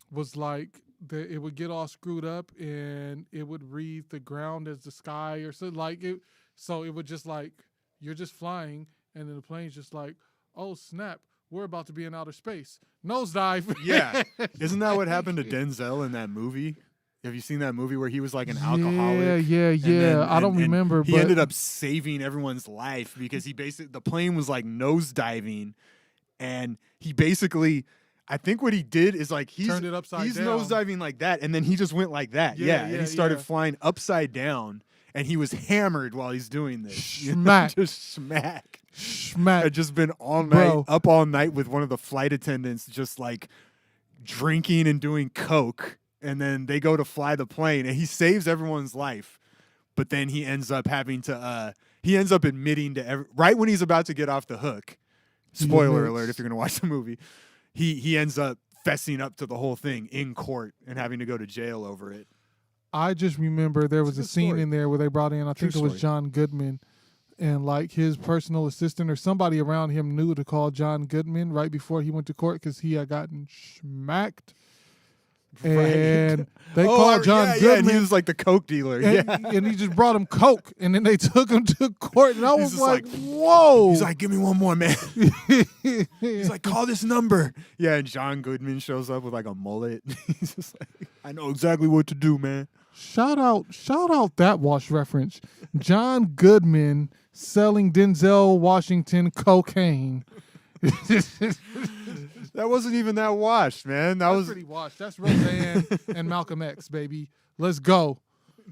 was like it would get all screwed up and it would read the ground as the sky or something like it. So it would just like you're just flying and then the plane's just like, oh snap, we're about to be in outer space. Nosedive. Yeah. Isn't that what happened to Denzel in that movie? Have you seen that movie where he was like an alcoholic? Yeah. I don't remember. He but ended up saving everyone's life because the plane was like nosediving, and he basically, I think what he did is like Turned it upside he's down. nosediving like that, and then he just went like that. Yeah, and he started yeah. flying upside down, and he was hammered while he's doing this. Schmack. Just smack. Schmack. Had just been all night, Bro. up all night with one of the flight attendants, just like drinking and doing coke. And then they go to fly the plane, and he saves everyone's life. But then he ends up having to, he ends up admitting to right when he's about to get off the hook. Spoiler admits. alert if you're gonna watch the movie. He ends up fessing up to the whole thing in court and having to go to jail over it. I just remember there was It's a a good scene story. in there where they brought in, I True think it was story. John Goodman, and like his personal assistant or somebody around him knew to call John Goodman right before he went to court because he had gotten smacked. and they called John yeah, Goodman. and he was like the coke dealer. and, yeah. and he just brought him coke, and then they took him to court, and I He's was just like, like- "Whoa!" He's like, give me one more, man. He's like, call this number. Yeah, and John Goodman shows up with like a mullet. He's just like, I know exactly what to do, man. shout out that Wash reference. John Goodman selling Denzel Washington cocaine. That wasn't even that washed, man. That That's was pretty washed. That's Roseanne and Malcolm X, baby. Let's go.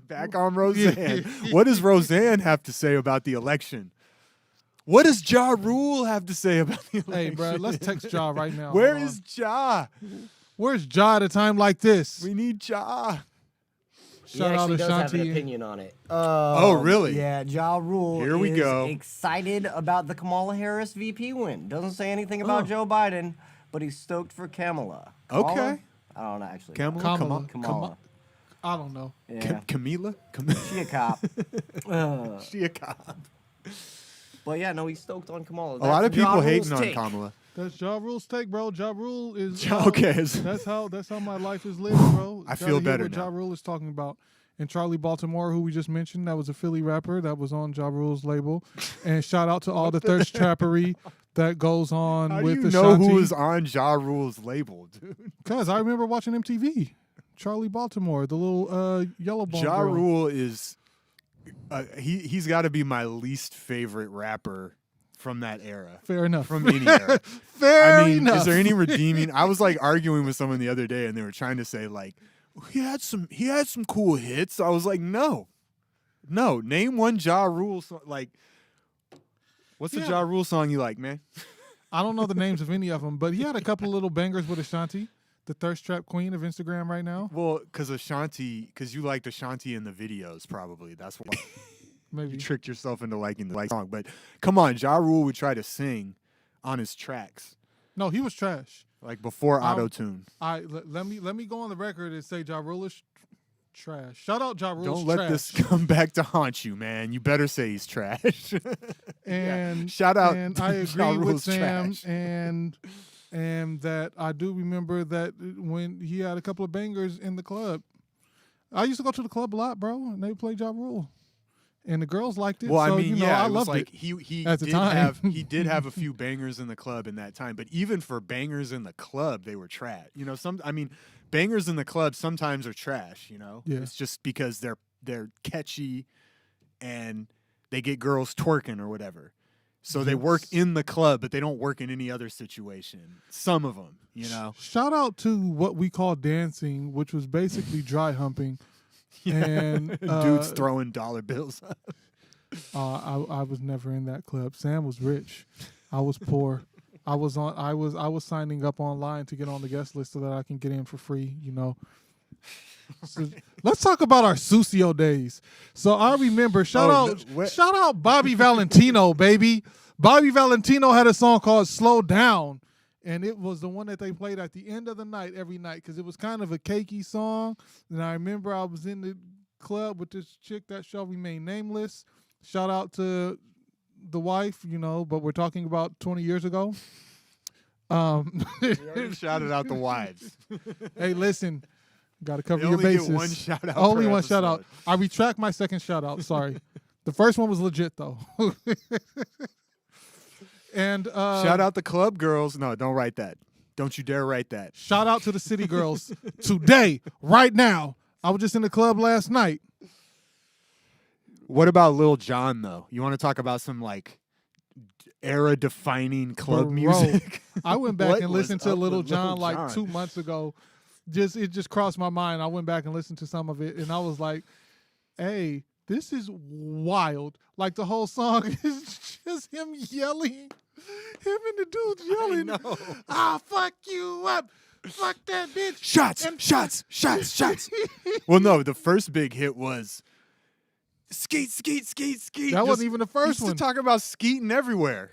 back on Roseanne. What does Roseanne have to say about the election? What does Ja Rule have to say about the election? Hey, bro, let's text Ja right now. Where Hold on. is Ja? Where's Ja at a time like this? We need Ja. Shout he out actually does have an Ashanti. opinion on it. Oh, really? Yeah, Ja Rule Here we is go. excited about the Kamala Harris VP win. Doesn't say anything about Oh. Joe Biden, but he's stoked for Kamala. Okay. Kamala? I don't know, actually. Kamala? Kamala. I don't know. Yeah. Camila? She a cop. She a cop. But yeah, no, he's stoked on Kamala. A lot of That's Ja people Rule's hating on take. Kamala. That's Ja Rule's take, bro. Ja Rule is Okay. That's how my life is lived, bro. I Gotta feel hear better what Ja now. Rule is talking about. And Charlie Baltimore, who we just mentioned, that was a Philly rapper that was on Ja Rule's label. And shout out to all the thirst trappery that goes on How do with you know who Ashanti. was on Ja Rule's label, dude? Because I remember watching MTV. Charlie Baltimore, the little yellow bone Ja girl. Rule is he's got to be my least favorite rapper from that era. Fair enough. From any era. Fair I mean, enough. is there any redeeming? I was like arguing with someone the other day, and they were trying to say like he had some cool hits. I was like, no, name one Ja Rule song. Like, what's the Yeah. Ja Rule song you like, man? I don't know the names of any of them, but he had a couple of little bangers with Ashanti, the thirst trap queen of Instagram right now. Well, because you liked Ashanti in the videos, probably. That's why Maybe. you tricked yourself into liking the song. But come on, Ja Rule would try to sing on his tracks, No, he was trash. like before Um, auto tune. Let me go on the record and say Ja Rule is trash. Shout out Ja Rule's Don't let trash. this come back to haunt you, man. You better say he's trash. And Shout out And to I Ja agree with Rule's Sam, trash. and that I do remember that when he had a couple of bangers in the club. I used to go to the club a lot, bro, and they played Ja Rule, and the girls liked it. Well, so, I mean, you know, yeah, I it was loved like it. he at the did time. have a few bangers in the club in that time, but even for bangers in the club, they were trash. You know, bangers in the club sometimes are trash. You know, Yeah. it's just because they're catchy and they get girls twerking or whatever. So they work Yes. in the club, but they don't work in any other situation. Some of them, you know. Shout out to what we call dancing, which was basically dry humping. And Dudes throwing dollar bills. I was never in that club. Sam was rich. I was poor. I was signing up online to get on the guest list so that I can get in for free, you know. So, let's talk about our Sucio days. So I remember shout out Bobby Valentino, baby. Bobby Valentino had a song called Slow Down, and it was the one that they played at the end of the night every night because it was kind of a cakey song. And I remember I was in the club with this chick that shall remain nameless. Shout out to the wife, you know, but we're talking about 20 years ago. We already shouted out the wives. Hey, listen, got to cover You your only bases. get one shout out. Only per one shout out. episode. I retract my second shout out. Sorry. The first one was legit though. And Shout out the club girls. No, don't write that. Don't you dare write that. shout out to the city girls today, right now. I was just in the club last night. What about Lil Jon though? You want to talk about some like era defining club Bro, music? I went back What and was listened to up Little with Lil John like Jon? 2 months ago. It just crossed my mind. I went back and listened to some of it, and I was like, "Hey, this is wild!" Like the whole song is just him yelling, him and the dudes yelling. know. I'll fuck you up, fuck that bitch. Shots, And- shots, shots, shots. Well, no, the first big hit was skeet, skeet, skeet, skeet. That wasn't even the first used one. to talk about skeeting everywhere.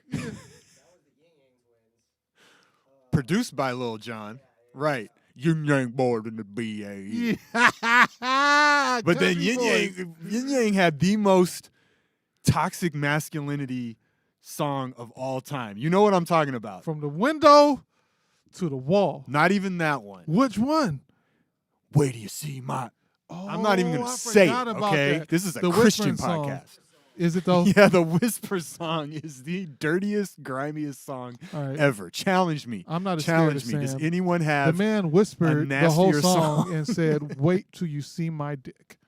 Produced by Lil Jon. Right. Yin Yang bored in the BA. Yeah. But then Country boys. Yin Yang had the most toxic masculinity song of all time. You know what I'm talking about. From the window to the wall. Not even that one. Which one? Wait till you see my. Oh, I'm not even I gonna say it. forgot about Okay, that. this is a The Christian Whispering song. podcast. Is it though? Yeah, the Whisper song is the dirtiest, grimiest song All right. ever. Challenge me. I'm not as Challenge scared me. as Does Sam. anyone The have? man whispered the whole nastier song song? and said, "Wait till you see my dick,"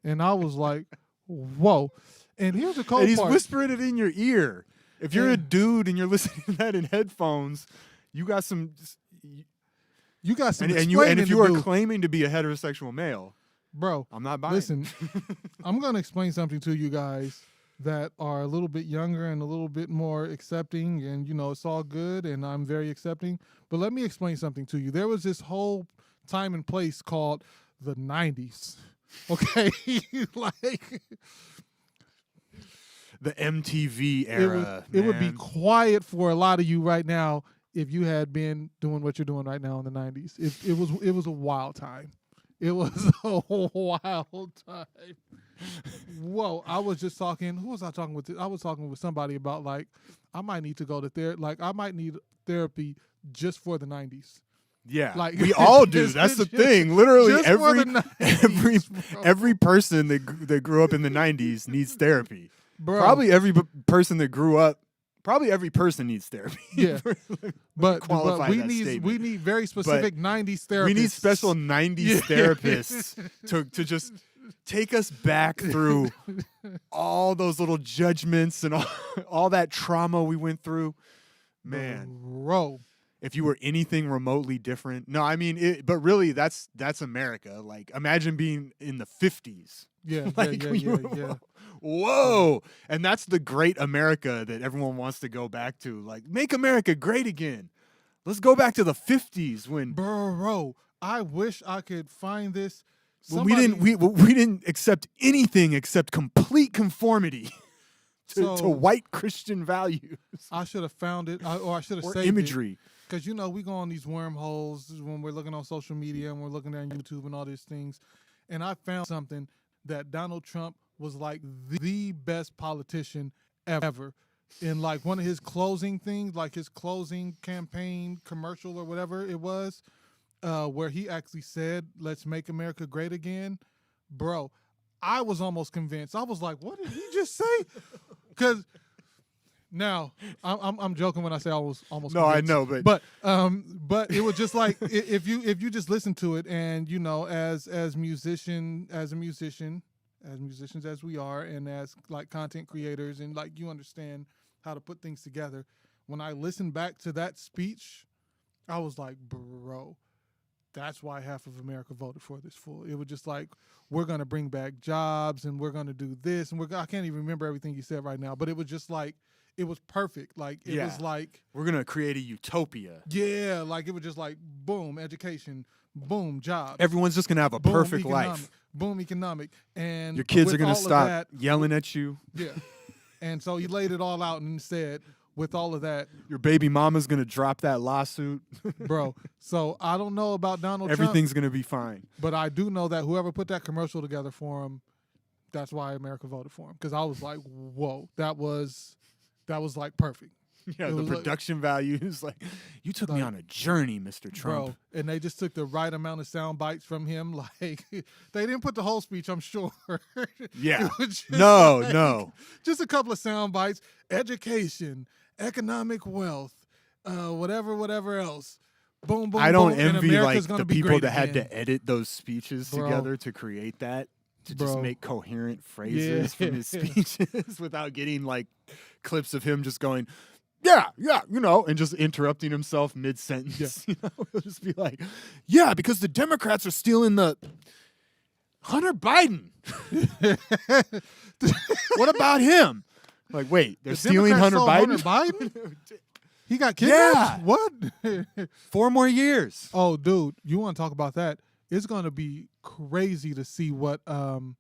and I was like, "Whoa!" And here's the cold And he's part. whispering it in your ear. If you're Yeah. a dude and you're listening to that in headphones, you got some. You got some And if explaining you to are do, claiming to be a heterosexual male, bro. I'm not buying. Listen, I'm gonna explain something to you guys that are a little bit younger and a little bit more accepting, and it's all good, and I'm very accepting. But let me explain something to you. There was this whole time and place called the '90s. Okay, like The MTV era. it would be man. quiet for a lot of you right now if you had been doing what you're doing right now in the '90s. It was a wild time. It was a wild time. Whoa! I was just talking. Who was I talking with? I was talking with somebody about like I might need to go to therapy. Like I might need therapy just for the '90s. Yeah, Like, we all do. just- That's the just- thing. Literally, just for the 90s, bro. every person that grew up in the '90s needs therapy. Bro, Probably every person that grew up. Probably every person needs therapy. Yeah. but qualify we that need statement. very specific '90s therapists. We need special '90s Yeah. therapists to just take us back through all those little judgments and all that trauma we went through. Man, bro. if you were anything remotely different, no, I mean, but really, that's America. Like, imagine being in the '50s. Yeah, Like, yeah. Whoa! And that's the great America that everyone wants to go back to. Like, make America great again. Let's go back to the '50s when Bro, I wish I could find this. Well, we didn't accept anything except complete conformity to So- white Christian values I should have found it, or I should have or saved imagery. Because we go on these wormholes when we're looking on social media and we're looking at YouTube and all these things, and I found something that Donald Trump was like the best politician ever. In like one of his closing things, like his closing campaign commercial or whatever it was, where he actually said, "Let's make America great again." Bro, I was almost convinced. I was like, "What did he just say?" Because now I'm joking when I say I was almost. No, I convinced. know, but it was just like if you just listen to it and as musicians as we are and as like content creators and like you understand how to put things together. When I listened back to that speech, I was like, bro, that's why half of America voted for this fool. It was just like, we're gonna bring back jobs and we're gonna do this and I can't even remember everything he said right now, but it was just like it was perfect. Like it Yeah. was like We're gonna create a utopia. yeah, like it was just like boom, education, boom, jobs. Everyone's just gonna have a boom, perfect economic, life. Boom, economic. And Your kids with are gonna all of stop that, yelling at you. yeah. And so he laid it all out and said, with all of that, Your baby mama's gonna drop that lawsuit. bro. So I don't know about Donald Trump, Everything's gonna be fine. but I do know that whoever put that commercial together for him, that's why America voted for him. Because I was like, whoa, that was like perfect. Yeah, It the was like- production value is like, you took me Like, on a journey, Mr. Trump. Bro, and they just took the right amount of sound bites from him. Like they didn't put the whole speech, I'm sure. Yeah. It was just No, like- no. Just a couple of sound bites. Education, economic wealth, whatever else. Boom, boom. I don't boom, and envy America's like gonna the be people great that had again. to edit those speeches Bro. together to create that, to just Bro. make coherent phrases from his speeches without getting like clips of him just going, yeah, and just interrupting himself mid sentence. You know, he'll just be like, yeah, because the Democrats are stealing the Hunter Biden. What about him? Like, wait, they're The stealing Democrats Hunter stole Biden? Hunter Biden? He got kidnapped? Yeah. What? 4 more years. Oh, dude, you want to talk about that? It's going to be crazy to see what the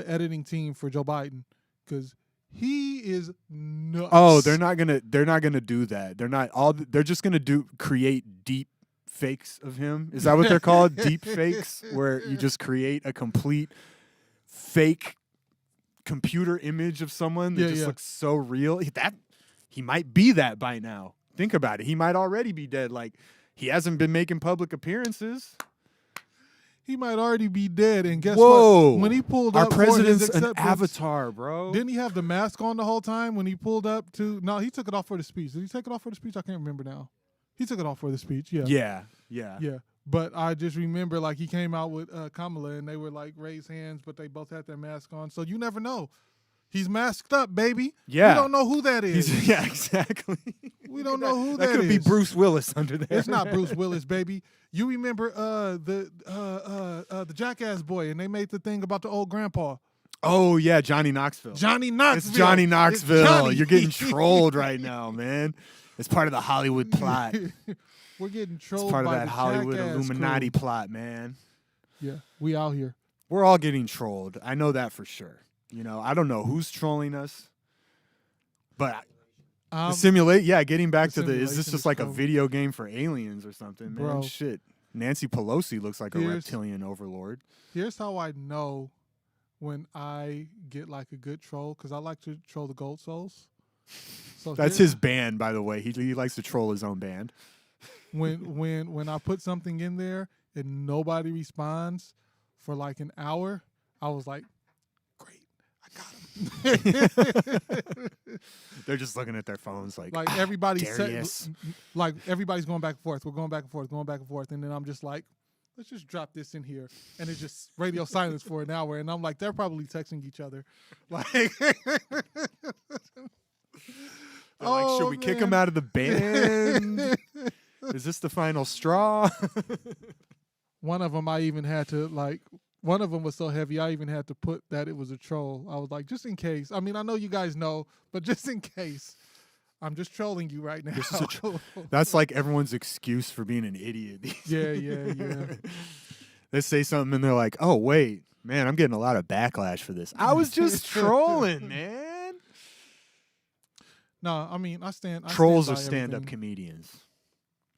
editing team for Joe Biden, because he is nuts. Oh, they're not gonna do that. They're just gonna create deep fakes of him. Is that what they're called? Deep fakes, where you just create a complete fake computer image of someone that Yeah, just yeah. looks so real. He might be that by now. Think about it. He might already be dead. Like, he hasn't been making public appearances. he might already be dead. And guess Whoa. what? When he pulled Our up for his president's an acceptance, avatar, bro. didn't he have the mask on the whole time when he pulled up to? No, he took it off for the speech. Did he take it off for the speech? I can't remember now. He took it off for the speech. Yeah. Yeah. But I just remember like he came out with Kamala and they were like raised hands, but they both had their mask on. So you never know. He's masked up, baby. Yeah. We don't know who that is. Yeah, exactly. We don't know who that that could be is. Bruce Willis under there. It's not Bruce Willis, baby. You remember the Jackass boy, and they made the thing about the old grandpa. Oh yeah, Johnny Knoxville. Johnny Knoxville. It's Johnny It's Knoxville. Johnny. You're getting trolled right now, man. It's part of the Hollywood plot. We're getting It's trolled part of by that the Hollywood Jackass Illuminati crew. plot, man. Yeah, we out here. We're all getting trolled. I know that for sure. You know, I don't know who's trolling us, but getting back the to is this simulation just is like a trolling. video game for aliens or something, man? Bro. Shit. Nancy Pelosi looks like a Here's- reptilian overlord. Here's how I know when I get like a good troll, because I like to troll the Gold Souls. So That's here's- his band, by the way. He likes to troll his own band. when I put something in there and nobody responds for like an hour, I was like, great, I got him. They're just looking at their phones like everybody's Darius. like everybody's going back and forth. We're going back and forth, and then I'm just like, let's just drop this in here, and it's just radio silence for an hour, and I'm like, they're probably texting each other, like. They're like, should we kick him out of the band? Is this the final straw? One of them I even had to like. One of them was so heavy, I even had to put that it was a troll. I was like, just in case. I mean, I know you guys know, but just in case, I'm just trolling you right now. This is That's like everyone's excuse for being an idiot. yeah. They say something and they're like, oh, wait, man, I'm getting a lot of backlash for this. I was just trolling, man. No, I mean, I stand Trolls by are stand-up everything. comedians.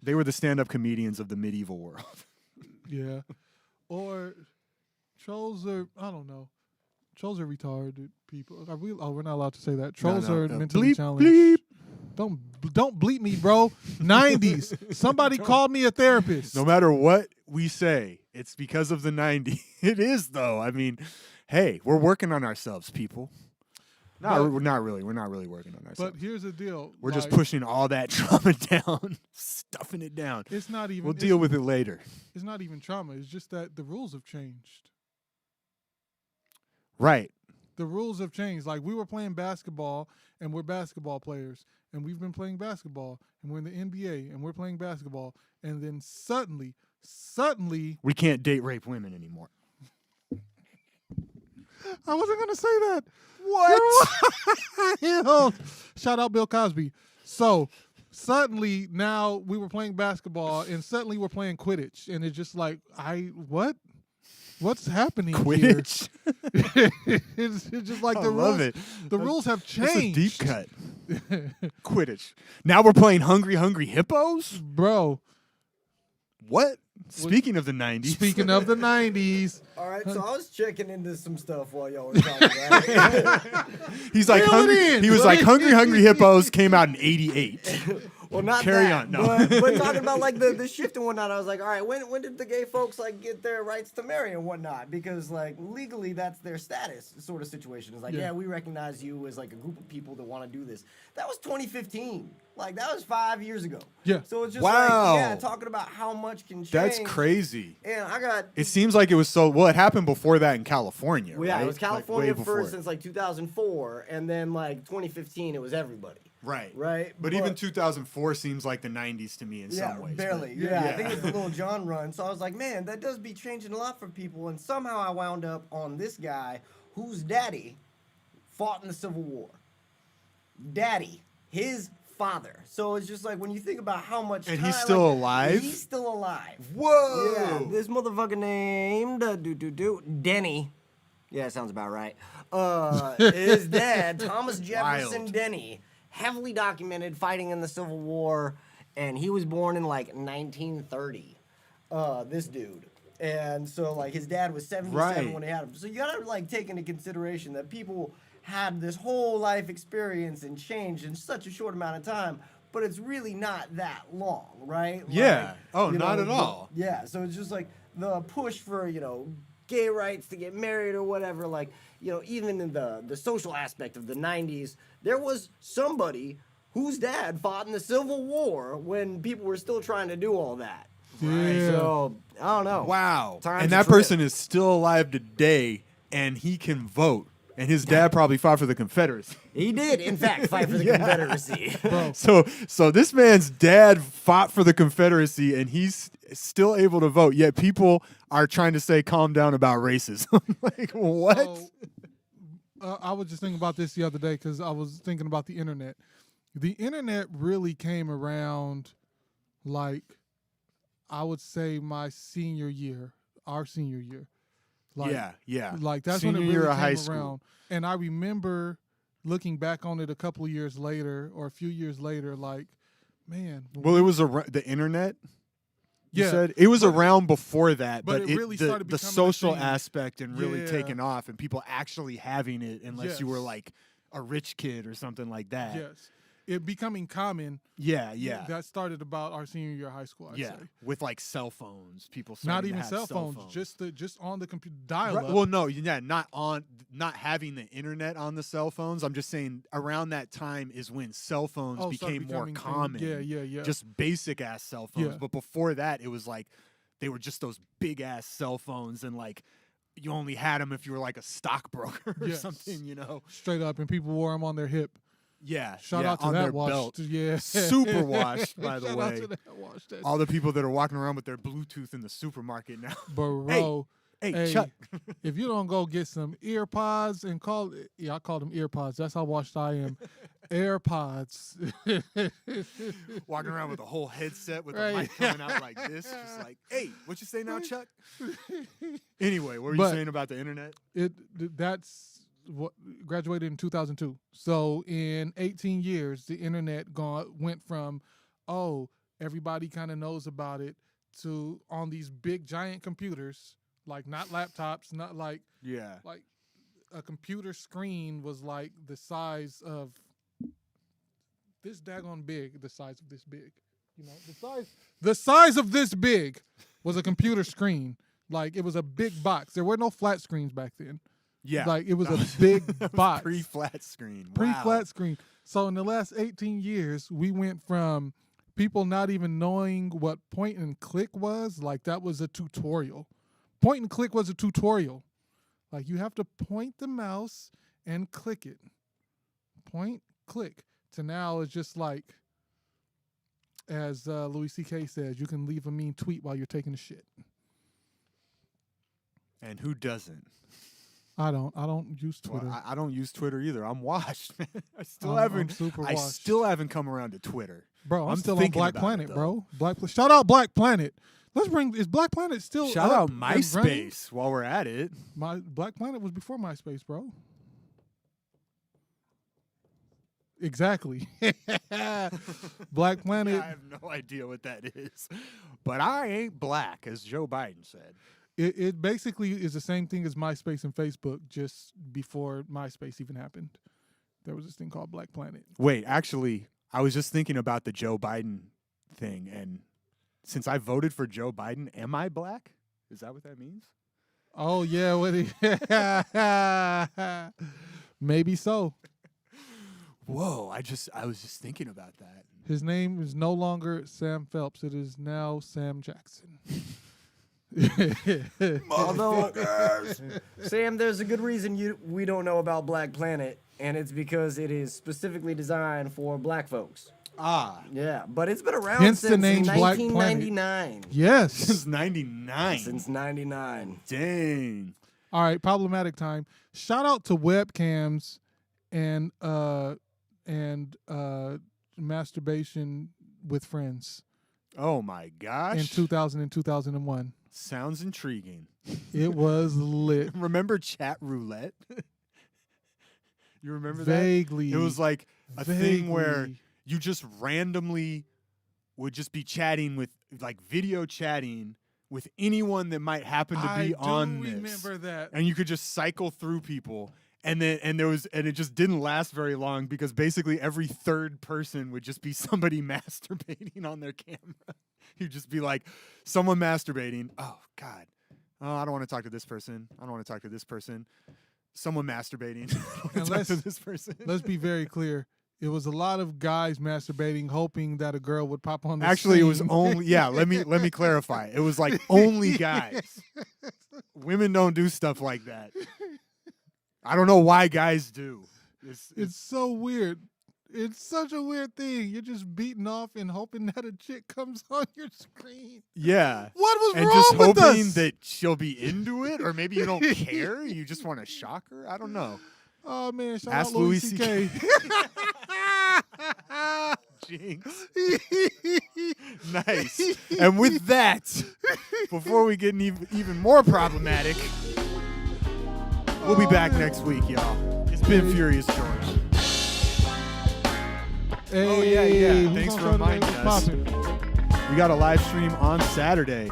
They were the stand-up comedians of the medieval world. Yeah. Or trolls are, I don't know. Trolls are retarded people. Are we, we're not allowed to say that. Trolls no, are no. mentally Bleep, challenged. bleep. Don't bleep me, bro. 90s. Somebody called me a therapist. No matter what we say, it's because of the 90s. It is, though. I mean, hey, we're working on ourselves, people. No, But- we're not really. We're not really working on ourselves. But here's the deal. We're just like, pushing all that trauma down, stuffing it down. It's not even. We'll deal with it later. It's not even trauma. It's just that the rules have changed. Right. The rules have changed. Like we were playing basketball, and we're basketball players, and we've been playing basketball, and we're in the NBA, and we're playing basketball, and then suddenly, We can't date rape women anymore. I wasn't gonna say that. What? Shout out Bill Cosby. So suddenly now we were playing basketball, and suddenly we're playing Quidditch, and it's just like what's happening Quidditch. here? it's just like I the love rules. it. The rules have That's a changed. deep cut. Quidditch. Now we're playing Hungry Hungry Hippos? Bro. What? Speaking of the 90s. Speaking of the 90s, All right, so I was checking into some stuff while y'all were talking about it. He's like Reel it in. he was like Hungry Hungry Hippos came out in 88. Well, not Carry that, on, no. but talking about like the shift and whatnot, I was like, all right, when did the gay folks like get their rights to marry and whatnot? Because like legally, that's their status sort of situation. It's like, yeah, we recognize you as like a group of people that want to do this. That was 2015. Like that was 5 years ago. Yeah. So it's just Wow. like, yeah, talking about how much can change. That's crazy. And I got. It seems like it was it happened before that in California. Well, yeah, right? it was Like, California way before. first since like 2004, and then like 2015, it was everybody. Right. Right. But even 2004 seems like the 90s to me in Yeah, some ways. barely. but- Yeah, I think it's the Little John run. So I was like, man, that does be changing a lot for people. And somehow I wound up on this guy whose daddy fought in the Civil War. Daddy, his father. So it's just like when you think about how much And time, he's still like, alive? He's still alive. Whoa. Yeah, this motherfucker named Denny. Yeah, sounds about right. His dad, Thomas Jefferson Wild. Denny, heavily documented fighting in the Civil War, and he was born in like 1930. This dude. And so like his dad was 77 Right. when he had him. So you gotta like take into consideration that people had this whole life experience and changed in such a short amount of time. but it's really not that long, right? Yeah. Oh, you not know, at all. Yeah, so it's just like the push for, gay rights to get married or whatever, like, even in the social aspect of the 90s, there was somebody whose dad fought in the Civil War when people were still trying to do all that. Yeah. So, I don't know. Wow. Time's And a that trip. person is still alive today, and he can vote. And his dad probably fought for the Confederacy. He did, in fact, fight for the Yeah. Confederacy. Bro, So this man's dad fought for the Confederacy, and he's still able to vote. Yet people are trying to say, "Calm down about racism." Like what? so, I was just thinking about this the other day because I was thinking about the internet. The internet really came around, like, I would say my senior year, our senior year. Like, yeah. Like that's Senior when it year really of came high around. school. And I remember looking back on it a couple of years later or a few years later, like, man. Well, it was the internet. You Yeah, said it was but- around before that, but but it really the started becoming a social thing. aspect and really Yeah. taking off, and people actually having it, unless you were Yes. like a rich kid or something like that. Yes. It becoming common. Yeah. That started about our senior year of high school, I'd Yeah, say. with like cell phones, people Not starting to even have cell phones, just on the computer dial Right, up. well, no, not having the internet on the cell phones. I'm just saying around that time is when cell phones Oh, started became more becoming thing- common. Yeah. Just basic ass cell phones. Yeah. But before that, it was like they were just those big ass cell phones, and like you only had them if you were like a stockbroker or Yes. something. Straight up, and people wore them on their hip. Yeah, Shout yeah, out to on that their watch. belt. Yeah. Super washed, by the Shout way. out to that watch. That's All the people that are walking around with their Bluetooth in the supermarket now. bro. Hey, Hey, Chuck. if you don't go get some ear pods and I call them ear pods. That's how washed I am. AirPods. Walking around with a whole headset with Right. a mic coming out like this, just like, hey, what you say now, Chuck? Anyway, what were you But- saying about the internet? That's what graduated in 2002. So in 18 years, the internet went from, everybody kind of knows about it, to on these big giant computers, like not laptops, not like Yeah. a computer screen was like the size of this daggone big, the size of this big. The size of this big was a computer screen. Like it was a big box. There were no flat screens back then. Yeah. Like it was a big box. Pre-flat screen. Pre-flat Wow. screen. So in the last 18 years, we went from people not even knowing what point and click was, like that was a tutorial. Point and click was a tutorial. Like you have to point the mouse and click it. Point, click. To now it's just like, as Louis C.K. says, you can leave a mean tweet while you're taking a shit. And who doesn't? I don't use Twitter. Well, I don't use Twitter either. I'm washed, man. I still I'm haven't. super I washed. still haven't come around to Twitter. Bro, I'm I'm still on thinking Black about Planet, it, bro. Shout out Black Planet. Is Black Planet still Shout up out and running? MySpace while we're at it. My Black Planet was before MySpace, bro. Exactly. Black Planet. I have no idea what that is, but I ain't black, as Joe Biden said. It basically is the same thing as MySpace and Facebook, just before MySpace even happened. There was this thing called Black Planet. Wait, actually, I was just thinking about the Joe Biden thing, and since I voted for Joe Biden, am I black? Is that what that means? Oh yeah, maybe so. Whoa, I was just thinking about that. His name is no longer Sam Phelps. It is now Sam Jackson. Although, Sam, there's a good reason we don't know about Black Planet, and it's because it is specifically designed for black folks. Ah, Yeah, but it's been around Hence the since name Black Planet. 1999. Yes. since '99. Since 99. Dang. All right, problematic time. Shout out to webcams and masturbation with friends Oh my gosh. in 2000 and 2001. Sounds intriguing. It was lit. Remember chat roulette? You remember Vaguely. that? It was like a thing where vaguely. you just randomly would just be chatting with, like, video chatting with anyone that might happen to be I on do this. remember that. And you could just cycle through people, And it just didn't last very long because basically every third person would just be somebody masturbating on their camera. You'd just be like, someone masturbating. Oh God. Oh, I don't want to talk to this person. I don't want to talk to this person. Someone masturbating. I don't want to talk to this person. Let's be very clear. It was a lot of guys masturbating, hoping that a girl would pop on the Actually, it was scene. only let me clarify. It was like only guys. Women don't do stuff like that. I don't know why guys do. It's so weird. It's such a weird thing. You're just beating off and hoping that a chick comes on your screen. Yeah. What was And wrong just with hoping us? that she'll be into it, or maybe you don't care. You just want to shock her. I don't know. Oh man, shout Ask out Louis Louis C.K. Jinx. Nice. And with that, before we get even more problematic, we'll be back next week, y'all. It's been Furious George. Hey, Oh, yeah. who's Thanks on for Saturday? reminding What's us. poppin'? We got a live stream on Saturday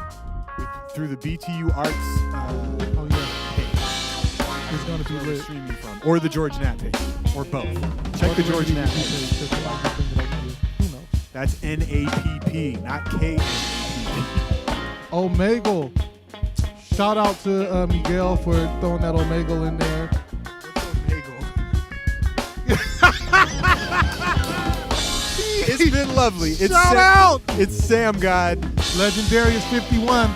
through the BTU Arts Oh yeah, page. it's gonna be Where we're lit. streaming from, or the George Nat page, or both. Check the George Nat page. Who knows? That's NAPP, not KNAPP. Omegle. Shout out to Miguel for throwing that Omegle in there. It's been lovely. It's Shout out! It's Sam God. Legendarius 51.